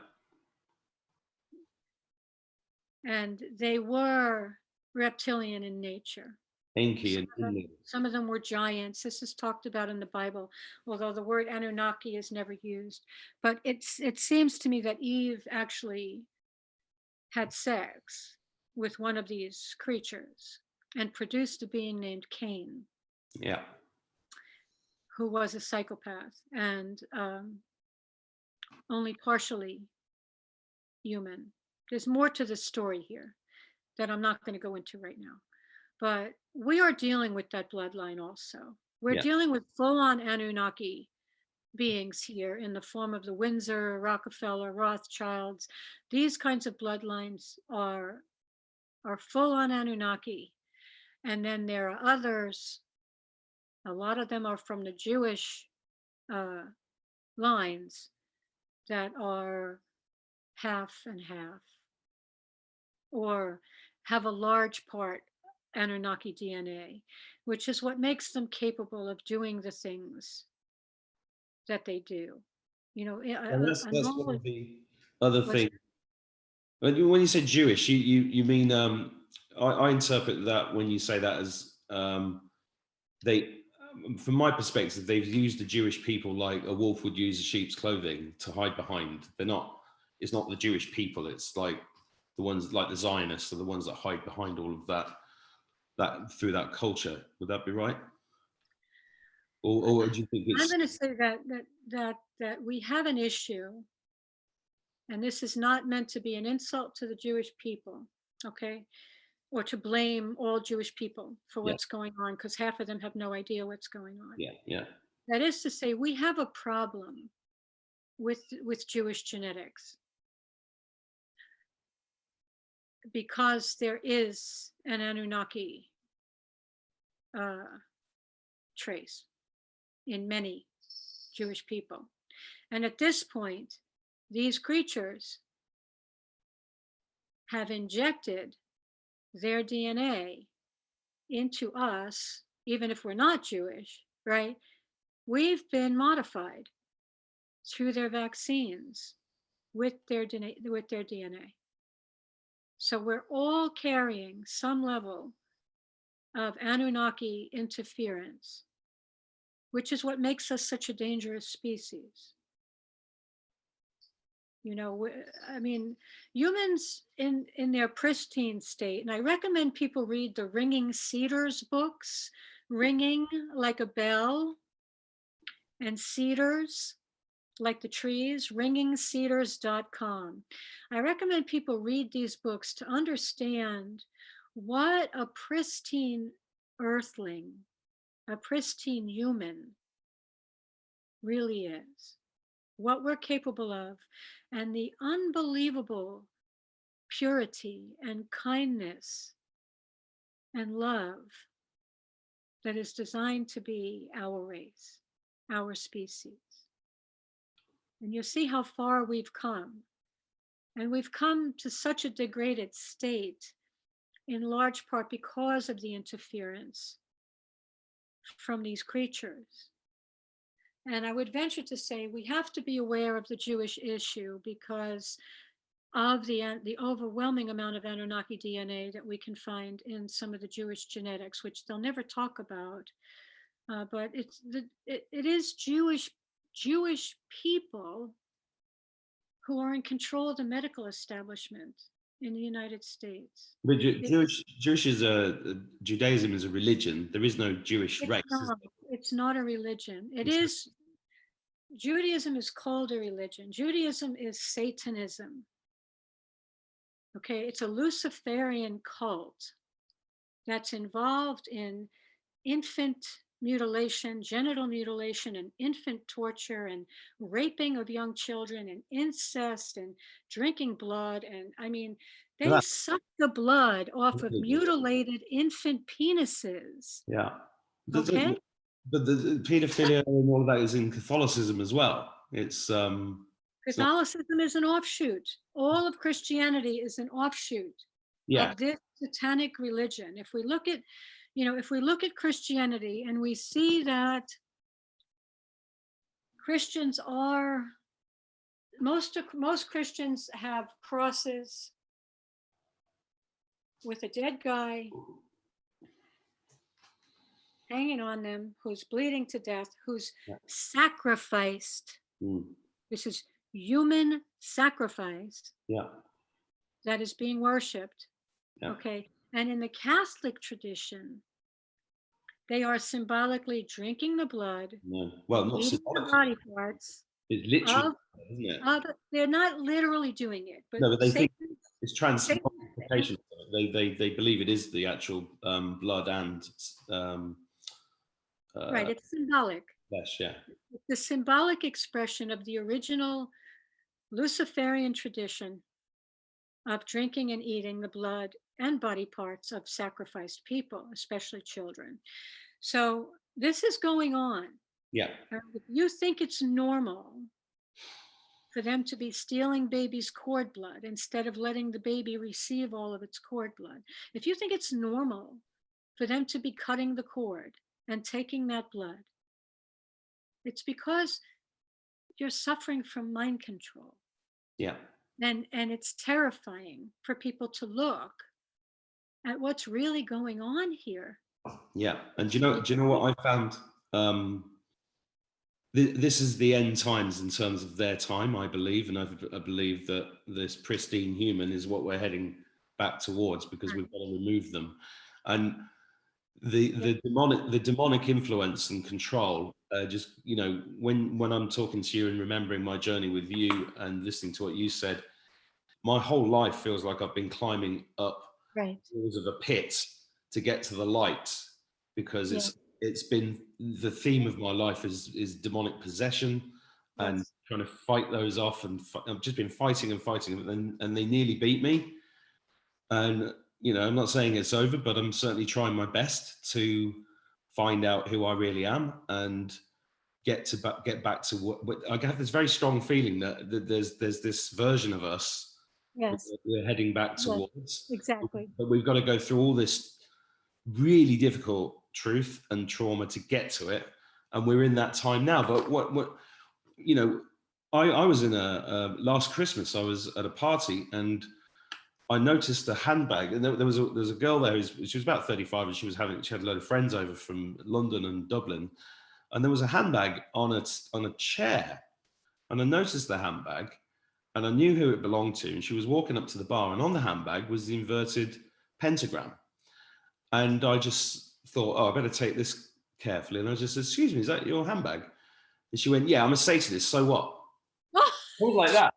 and they were reptilian in nature. Enki and Inu. Some of them were giants. This is talked about in the Bible, although the word Anunnaki is never used. But it seems to me that Eve actually had sex with one of these creatures and produced a being named Cain, Yeah. who was a psychopath and only partially human. There's more to the story here that I'm not going to go into right now. But we are dealing with that bloodline also. We're Yeah. dealing with full on Anunnaki beings here in the form of the Windsor, Rockefeller, Rothschilds. These kinds of bloodlines are full on Anunnaki. And then there are others, a lot of them are from the Jewish lines that are half and half, or have a large part Anunnaki DNA, which is what makes them capable of doing the things that they do. You know, And a that's one normal, of the other what's things. When you say Jewish, you mean I interpret that when you say that as they, from my perspective, they've used the Jewish people like a wolf would use a sheep's clothing to hide behind. They're not. It's not the Jewish people. It's like the ones like the Zionists are the ones that hide behind all of that through that culture. Would that be right? Or do you think I'm it's going to say that we have an issue, and this is not meant to be an insult to the Jewish people, okay, or to blame all Jewish people for yeah, what's going on, because half of them have no idea what's going on. yeah, yeah, That is to say, we have a problem with Jewish genetics because there is an Anunnaki trace in many Jewish people. And at this point, these creatures have injected their DNA into us, even if we're not Jewish, right? We've been modified through their vaccines with their DNA. So we're all carrying some level of Anunnaki interference, which is what makes us such a dangerous species. You know, I mean, humans in their pristine state, and I recommend people read the Ringing Cedars books, ringing like a bell, and cedars like the trees, ringingcedars.com. I recommend people read these books to understand what a pristine earthling, a pristine human really is, what we're capable of, and the unbelievable purity and kindness and love that is designed to be our race, our species. And you see how far we've come. And we've come to such a degraded state, in large part because of the interference from these creatures. And I would venture to say we have to be aware of the Jewish issue because of the overwhelming amount of Anunnaki DNA that we can find in some of the Jewish genetics, which they'll never talk about. But it is Jewish people who are in control of the medical establishment in the United States. but Jewish is Judaism is a religion. There is no Jewish race. It's not a religion. It is, Judaism is called a religion. Judaism is Satanism. Okay, it's a Luciferian cult that's involved in infant mutilation, genital mutilation, and infant torture, and raping of young children, and incest, and drinking blood. And I mean, But they suck the blood off of that's mutilated infant penises. yeah. Okay. But the paedophilia and all of that is in Catholicism as well. It's not. Catholicism is an offshoot. All of Christianity is an offshoot Yeah. of this satanic religion. If we look at, if we look at Christianity and we see that Christians are most Christians have crosses with a dead guy hanging on them, who's bleeding to death, who's Yeah. sacrificed. This is human sacrifice Yeah. that is being worshipped. Yeah. Okay. And in the Catholic tradition, they are symbolically drinking the blood, No. Well, not eating the symbolically. body parts. It's literally, Of, isn't it? they're not literally doing it, but No, but they think Satan, it's Satan, transmogrification. They believe it is the actual blood and right, it's symbolic. flesh. Yeah. The symbolic expression of the original Luciferian tradition of drinking and eating the blood and body parts of sacrificed people, especially children. So this is going on. Yeah. If you think it's normal for them to be stealing baby's cord blood instead of letting the baby receive all of its cord blood, if you think it's normal for them to be cutting the cord and taking that blood, it's because you're suffering from mind control. Yeah. And it's terrifying for people to look at what's really going on here. Yeah. And do you know what I found? This is the end times in terms of their time, I believe, and I believe that this pristine human is what we're heading back towards, because we've got to remove them. And the demonic influence and control, just, when I'm talking to you and remembering my journey with you and listening to what you said, my whole life feels like I've been climbing up Right. walls of a pit to get to the light, because it's been the theme of my life is demonic possession and trying to fight those off, and I've just been fighting and fighting, and they nearly beat me. And I'm not saying it's over, but I'm certainly trying my best to find out who I really am and get back to what I have this very strong feeling that there's this version of us Yes. we're heading back towards. Exactly. But we've got to go through all this really difficult truth and trauma to get to it, and we're in that time now. But I was in last Christmas, I was at a party, and I noticed a handbag, and there was a girl there she was about 35, and she had a load of friends over from London and Dublin, and there was a handbag on a chair, and I noticed the handbag, and I knew who it belonged to. And she was walking up to the bar, and on the handbag was the inverted pentagram. And I just thought, oh, I better take this carefully. And I just said, excuse me, is that your handbag? And she went, yeah, I'm a Satanist, so what? I was like that.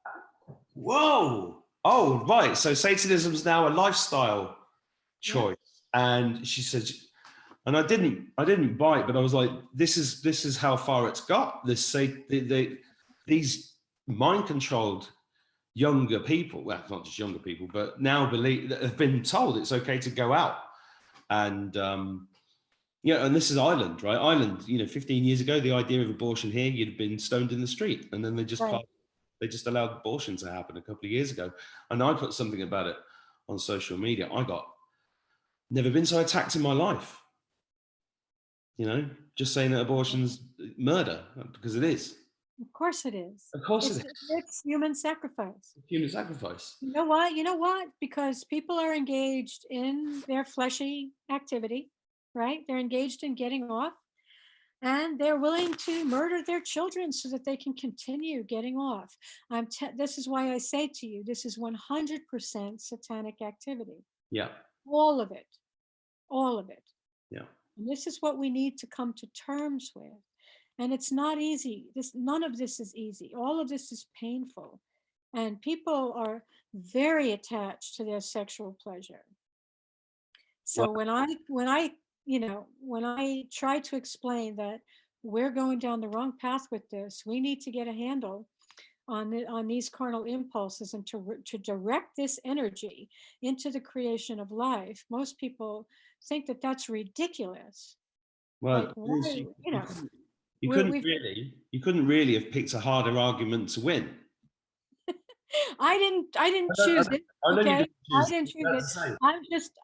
Whoa. Oh, right. So Satanism's now a lifestyle choice. Yeah. And she said, and I didn't buy it, but I was like, this is how far it's got. These mind-controlled younger people, well, not just younger people, but now have been told it's okay to go out. And and this is Ireland, right? Ireland, 15 years ago, the idea of abortion here, you'd have been stoned in the street, and then they just allowed abortion to happen a couple of years ago. And I put something about it on social media. I got never been so attacked in my life. Just saying that abortion's murder, because it is. Of course it is. Of course it is. It's human sacrifice. Human sacrifice. You know what? You know what? Because people are engaged in their fleshy activity, right? They're engaged in getting off, and they're willing to murder their children so that they can continue getting off. This is why I say to you, this is 100% satanic activity. Yeah. All of it. All of it. Yeah. And this is what we need to come to terms with. And it's not easy. None of this is easy. All of this is painful. And people are very attached to their sexual pleasure. Well, So when I try to explain that we're going down the wrong path with this, we need to get a handle on these carnal impulses and to direct this energy into the creation of life. Most people think that that's ridiculous. Like, well, why, it is, you know, you we're, couldn't we've really, you couldn't really have picked a harder argument to win. I didn't I know, choose it. I know you Okay. didn't choose I didn't it. choose it. That's the same.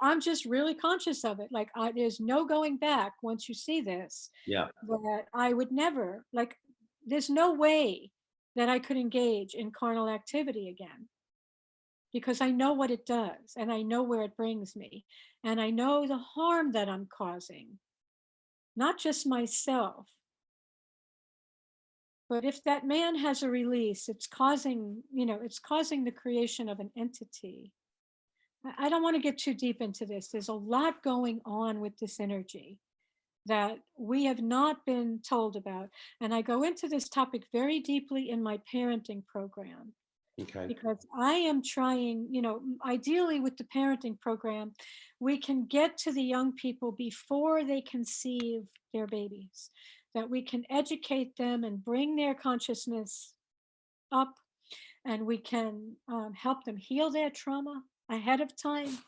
I'm just really conscious of it. Like, there's no going back once you see this, Yeah. that I would never, like, there's no way that I could engage in carnal activity again, because I know what it does and I know where it brings me, and I know the harm that I'm causing, not just myself, but if that man has a release, it's causing the creation of an entity. I don't want to get too deep into this. There's a lot going on with this energy that we have not been told about. And I go into this topic very deeply in my parenting program, Okay. because I am trying, ideally with the parenting program, we can get to the young people before they conceive their babies, that we can educate them and bring their consciousness up, and we can help them heal their trauma ahead of time,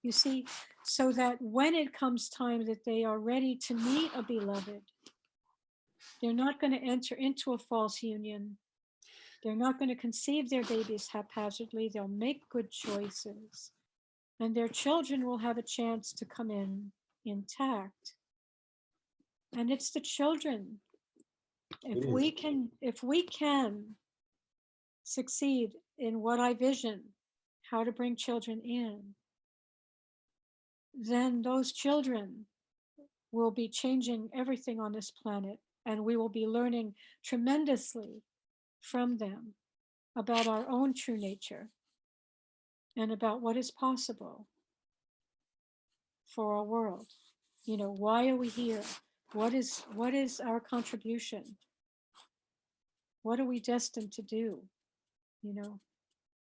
you see, so that when it comes time that they are ready to meet a beloved, they're not going to enter into a false union. They're not going to conceive their babies haphazardly. They'll make good choices, and their children will have a chance to come in intact. And it's the children. It is. If we can succeed in what I vision, how to bring children in, then those children will be changing everything on this planet, and we will be learning tremendously from them about our own true nature and about what is possible for our world. Why are we here? What is our contribution? What are we destined to do? You know,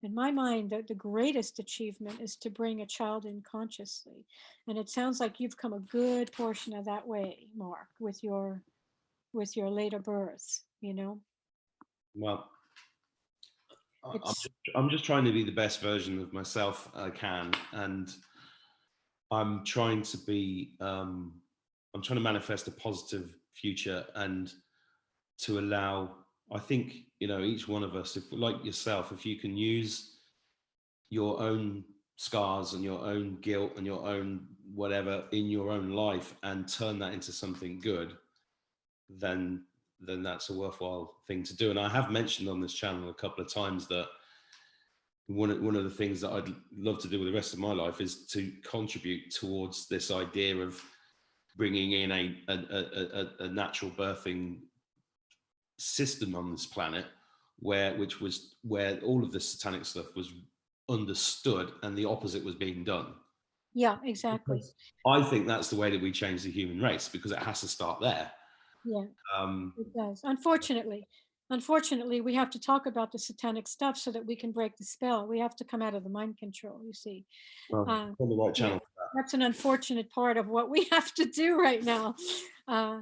in my mind, the greatest achievement is to bring a child in consciously. And it sounds like you've come a good portion of that way, Mark, with your later birth. Well, It's I'm just trying to be the best version of myself I can, and I'm trying to be. I'm trying to manifest a positive future, and to allow. I think each one of us, if like yourself, if you can use your own scars and your own guilt and your own whatever in your own life and turn that into something good, then that's a worthwhile thing to do. And I have mentioned on this channel a couple of times that one of the things that I'd love to do with the rest of my life is to contribute towards this idea of bringing in a natural birthing system on this planet, where all of this satanic stuff was understood and the opposite was being done. Yeah, exactly. Because I think that's the way that we change the human race, because it has to start there. Yeah, Um, it does. Unfortunately, we have to talk about the satanic stuff so that we can break the spell. We have to come out of the mind control, you see. well, Uh, on the right yeah, channel for that's an unfortunate part of what we have to do right now. Uh,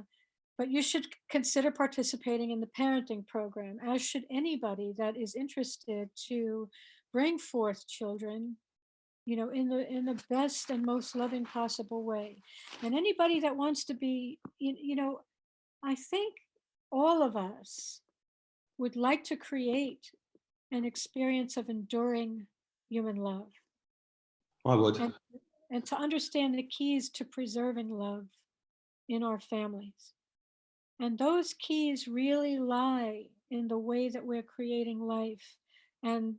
but you should consider participating in the parenting program, as should anybody that is interested to bring forth children, in the best and most loving possible way. And anybody that wants to be, I think all of us would like to create an experience of enduring human love, that. I would. and and to understand the keys to preserving love in our families. And those keys really lie in the way that we're creating life, and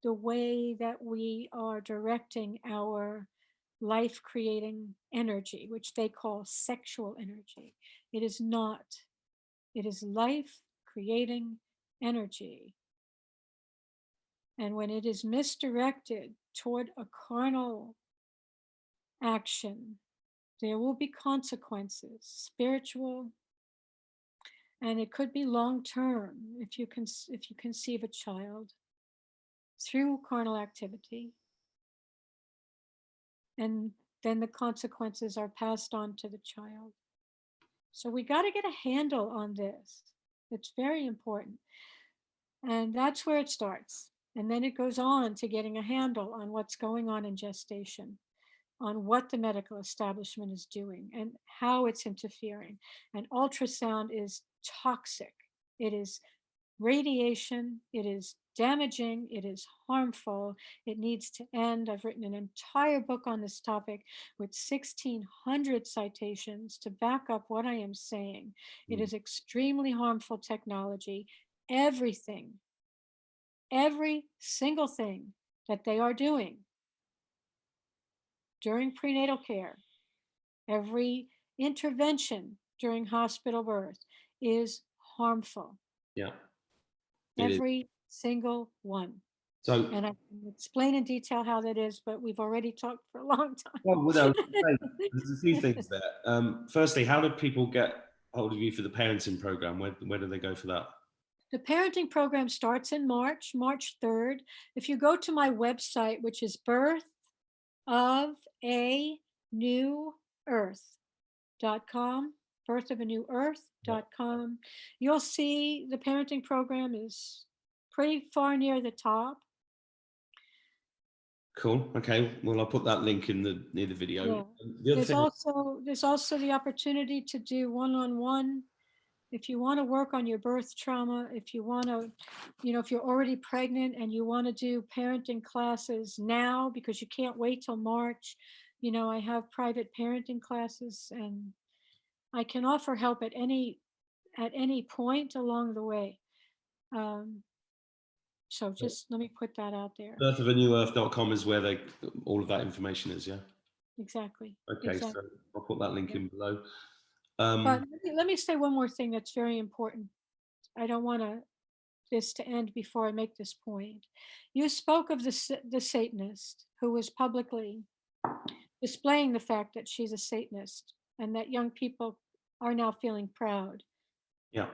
the way that we are directing our life creating energy, which they call sexual energy. It is not, it is life creating energy. And when it is misdirected toward a carnal action, there will be consequences, spiritual, and it could be long term if you conceive a child. through carnal activity, and then the consequences are passed on to the child. So we got to get a handle on this. It's very important. And that's where it starts. And then it goes on to getting a handle on what's going on in gestation, on what the medical establishment is doing and how it's interfering. And ultrasound is toxic. It is radiation. It is damaging. It is harmful. It needs to end. I've written an entire book on this topic with 1,600 citations to back up what I am saying. It is extremely harmful technology. Everything, every single thing that they are doing during prenatal care, every intervention during hospital birth is harmful. Yeah. Every single one. So, And I can explain in detail how that is, but we've already talked for a long time. well, there's a few things there. Firstly, how do people get hold of you for the parenting program? Where do they go for that? The parenting program starts in March 3rd. If you go to my website, which is birthofannewearth.com, birthofannewearth.com, you'll see the parenting program is pretty far near the top. Cool. Okay. Well, I'll put that link near the video. Yeah. The other There's also the opportunity to do one-on-one. If you want to work on your birth trauma, if you want to, if you're already pregnant and you want to do parenting classes now because you can't wait till March, I have private parenting classes and I can offer help at any point along the way. So just let me put that out there. birthofannewearth.com is where all of that information is. Yeah. Exactly. Okay. Exactly. So I'll put that link in below. But let me say one more thing that's very important. I don't want this to end before I make this point. You spoke of the Satanist who was publicly displaying the fact that she's a Satanist and that young people are now feeling proud. Yeah.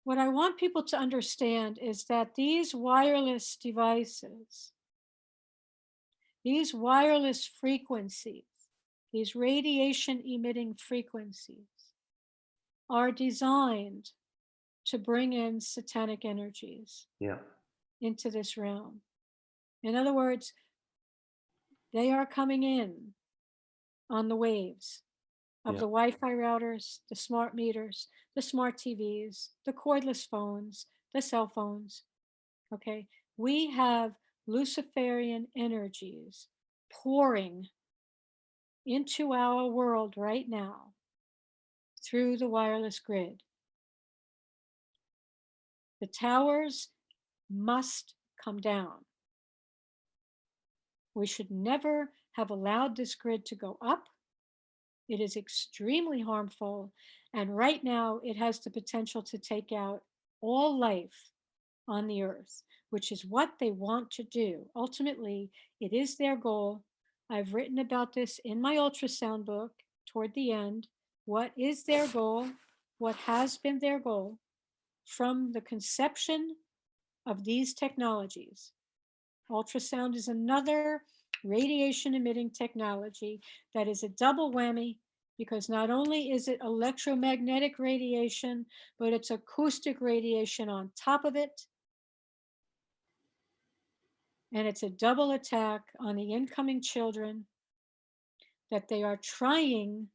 What I want people to understand is that these wireless devices, these wireless frequencies, these radiation emitting frequencies are designed to bring in satanic energies into this realm. In other words, they are coming in on the waves of the Wi-Fi routers, the smart meters, the smart TVs, the cordless phones, the cell phones. Okay, we have Luciferian energies pouring into our world right now through the wireless grid. The towers must come down. We should never have allowed this grid to go up. It is extremely harmful. And right now, it has the potential to take out all life on the earth, which is what they want to do. Ultimately, it is their goal. I've written about this in my ultrasound book toward the end. What is their goal? What has been their goal from the conception of these technologies? Ultrasound is another radiation emitting technology that is a double whammy because not only is it electromagnetic radiation, but it's acoustic radiation on top of it. And it's a double attack on the incoming children that they are trying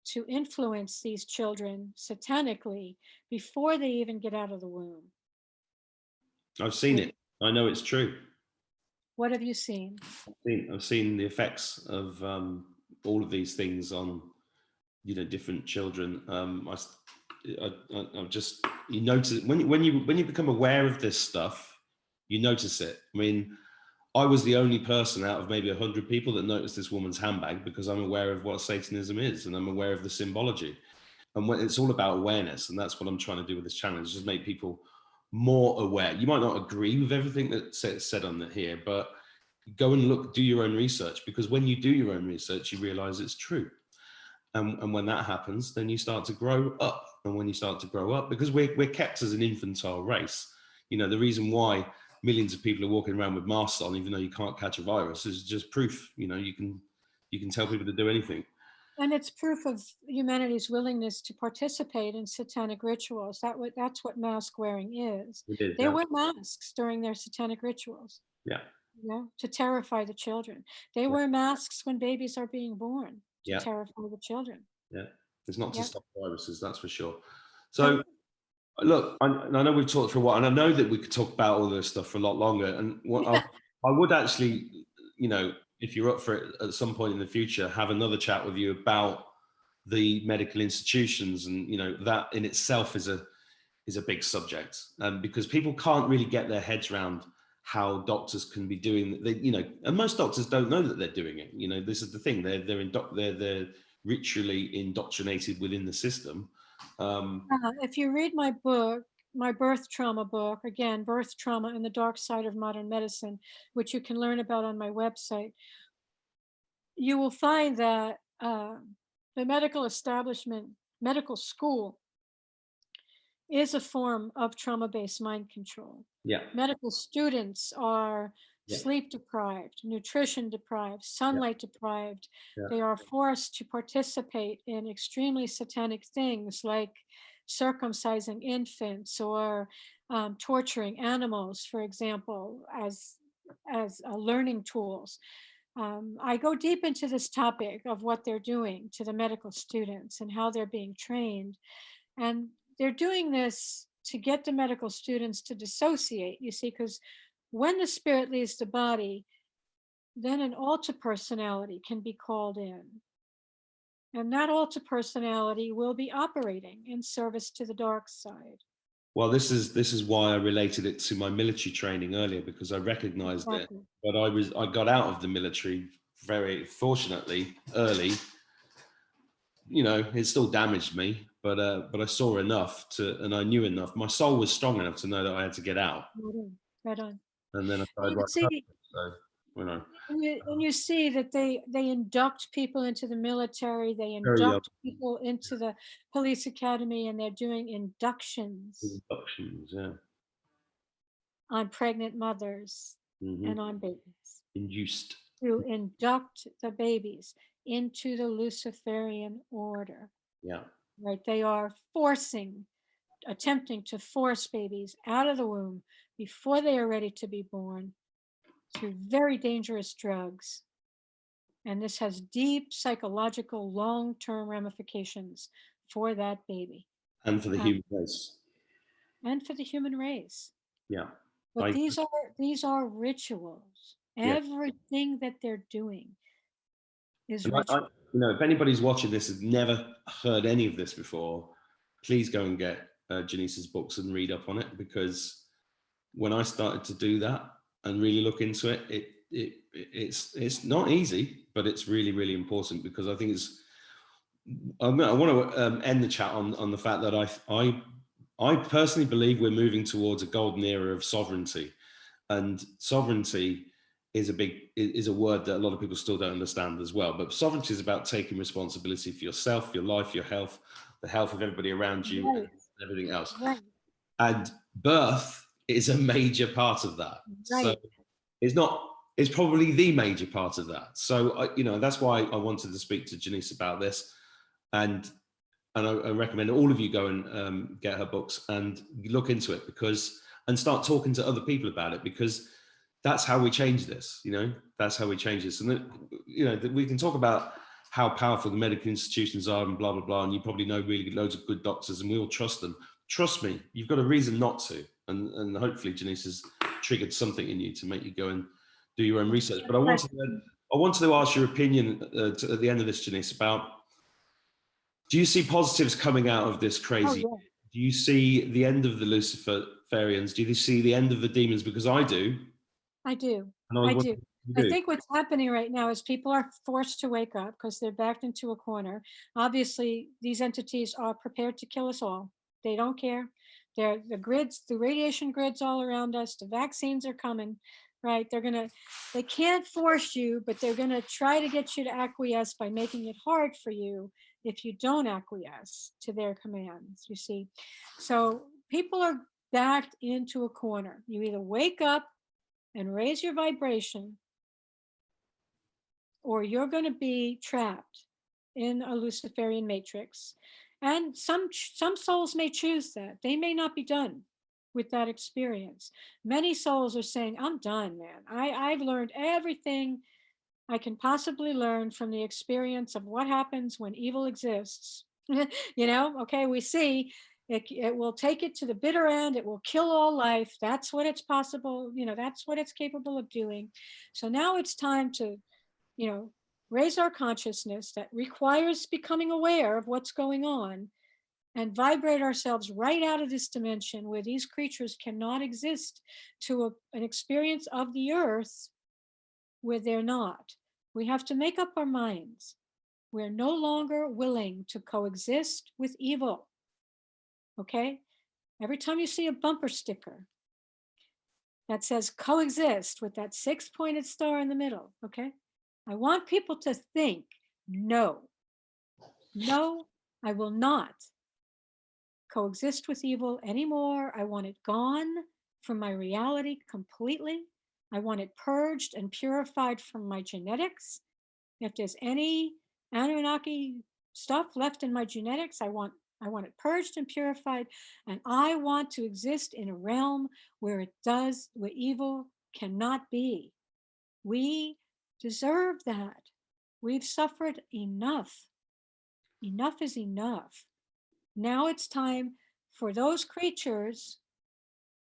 to influence these children satanically before they even get out of the womb. I've seen it. I know it's true. What have you seen? I've seen the effects of all of these things on, different children. I just, you notice when you become aware of this stuff, you notice it. I mean, I was the only person out of maybe 100 people that noticed this woman's handbag because I'm aware of what Satanism is and I'm aware of the symbology. And it's all about awareness, and that's what I'm trying to do with this challenge, just make people more aware. You might not agree with everything that's said on here, but go and do your own research, because when you do your own research, you realize it's true. And when that happens, then you start to grow up. And when you start to grow up, because we're kept as an infantile race, the reason why millions of people are walking around with masks on, even though you can't catch a virus, is just proof. You know, you can tell people to do anything. And it's proof of humanity's willingness to participate in satanic rituals. That's what mask wearing is. It is, They yeah. wear masks during their satanic rituals, Yeah. you know, to terrify the children. They Yeah. wear masks when babies are being born to Yeah. terrify the children. Yeah. It's not to Yeah. stop viruses, that's for sure. No. So look, I know we've talked for a while, and I know that we could talk about all this stuff for a lot longer. And what I would actually, you know, if you're up for it at some point in the future, have another chat with you about the medical institutions, and you know that in itself is a big subject, because people can't really get their heads around how doctors can be doing. You know, and most doctors don't know that they're doing it. You know, this is the thing; they're ritually indoctrinated within the system. If you read my book, my birth trauma book, again, Birth Trauma and the Dark Side of Modern Medicine, which you can learn about on my website, you will find that the medical establishment, medical school, is a form of trauma-based mind control. Yeah. Medical students are Yeah. sleep deprived, nutrition deprived, Yeah. sunlight deprived. Yeah. They are forced to participate in extremely satanic things like circumcising infants or torturing animals, for example, as learning tools. I go deep into this topic of what they're doing to the medical students and how they're being trained. And they're doing this to get the medical students to dissociate, you see, because when the spirit leaves the body, then an alter personality can be called in. And that alter personality will be operating in service to the dark side. Well, this is why I related it to my military training earlier, because I recognized it. Exactly. But I got out of the military very fortunately early. You know, it still damaged me, but I saw enough and I knew enough. My soul was strong enough to know that I had to get out. Right on. Right on. And then I And tried you right. see, So, you know, and you see that they induct people into the military, they very young induct people into the police academy, and they're doing inductions inductions, yeah. on pregnant mothers Mm-hmm. and on babies Induced. to induct the babies into the Luciferian order. Yeah. Right? They are attempting to force babies out of the womb before they are ready to be born through very dangerous drugs. And this has deep psychological long-term ramifications for that baby And for the human race. and for the human race. Yeah. But these are rituals. Yeah. Everything that they're doing is And ritual. you know, if anybody's watching this has never heard any of this before, please go and get Janice's books and read up on it, because when I started to do that and really look into it, it's not easy, but it's really, really important, because I think I want to end the chat on the fact that I personally believe we're moving towards a golden era of sovereignty, and sovereignty is a word that a lot of people still don't understand as well. But sovereignty is about taking responsibility for yourself, your life, your health, the health of everybody around you, Right. and everything else. Right. And birth is a major part of that. Right. So it's probably the major part of that. So you know, that's why I wanted to speak to Janice about this, and I recommend all of you go and get her books and look into it, and start talking to other people about it, because that's how we change this. You know, that's how we change this. And you know, we can talk about how powerful the medical institutions are and blah blah blah, and you probably know really loads of good doctors, and we all trust them. Trust me, you've got a reason not to, and hopefully Janice has triggered something in you to make you go and do your own research. But I wanted to ask your opinion at the end of this, Janice, about, do you see positives coming out of this crazy? Oh, yeah. Do you see the end of the Luciferians? Do you see the end of the demons? Because I do. I do. And I do. I do. think what's happening right now is people are forced to wake up because they're backed into a corner. Obviously, these entities are prepared to kill us all. They don't care. They're the grids, the radiation grids all around us. The vaccines are coming, right? They can't force you, but they're gonna try to get you to acquiesce by making it hard for you if you don't acquiesce to their commands, you see. So people are backed into a corner. You either wake up and raise your vibration, or you're going to be trapped in a Luciferian matrix. And some souls may choose that. They may not be done with that experience. Many souls are saying, I'm done, man. I've learned everything I can possibly learn from the experience of what happens when evil exists. Okay, we see it will take it to the bitter end. It will kill all life. That's what it's possible. That's what it's capable of doing. So now it's time to, you know, raise our consciousness. That requires becoming aware of what's going on and vibrate ourselves right out of this dimension where these creatures cannot exist to an experience of the earth where they're not. We have to make up our minds. We're no longer willing to coexist with evil. Okay? Every time you see a bumper sticker that says coexist with that 6-pointed star in the middle, okay? I want people to think, no, I will not coexist with evil anymore. I want it gone from my reality completely. I want it purged and purified from my genetics. If there's any Anunnaki stuff left in my genetics, I want it purged and purified, and I want to exist in a realm where evil cannot be. We deserve that. We've suffered enough. Enough is enough. Now it's time for those creatures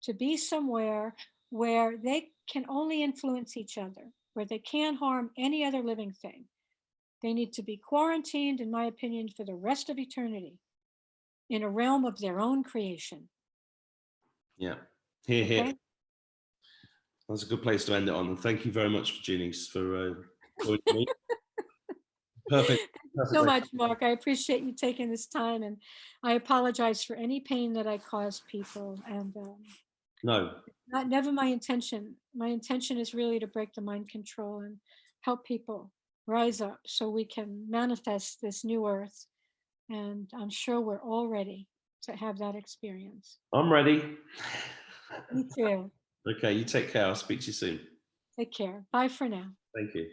to be somewhere where they can only influence each other, where they can't harm any other living thing. They need to be quarantined, in my opinion, for the rest of eternity in a realm of their own creation. Yeah. Here, okay? here. That's a good place to end it on. And thank you very much, Janice, for joining me. Perfect. Thank you so much, Mark. I appreciate you taking this time, and I apologize for any pain that I caused people. And no, never my intention. My intention is really to break the mind control and help people rise up so we can manifest this new earth. And I'm sure we're all ready to have that experience. I'm ready. Me too. Okay, you take care. I'll speak to you soon. Take care. Bye for now. Thank you.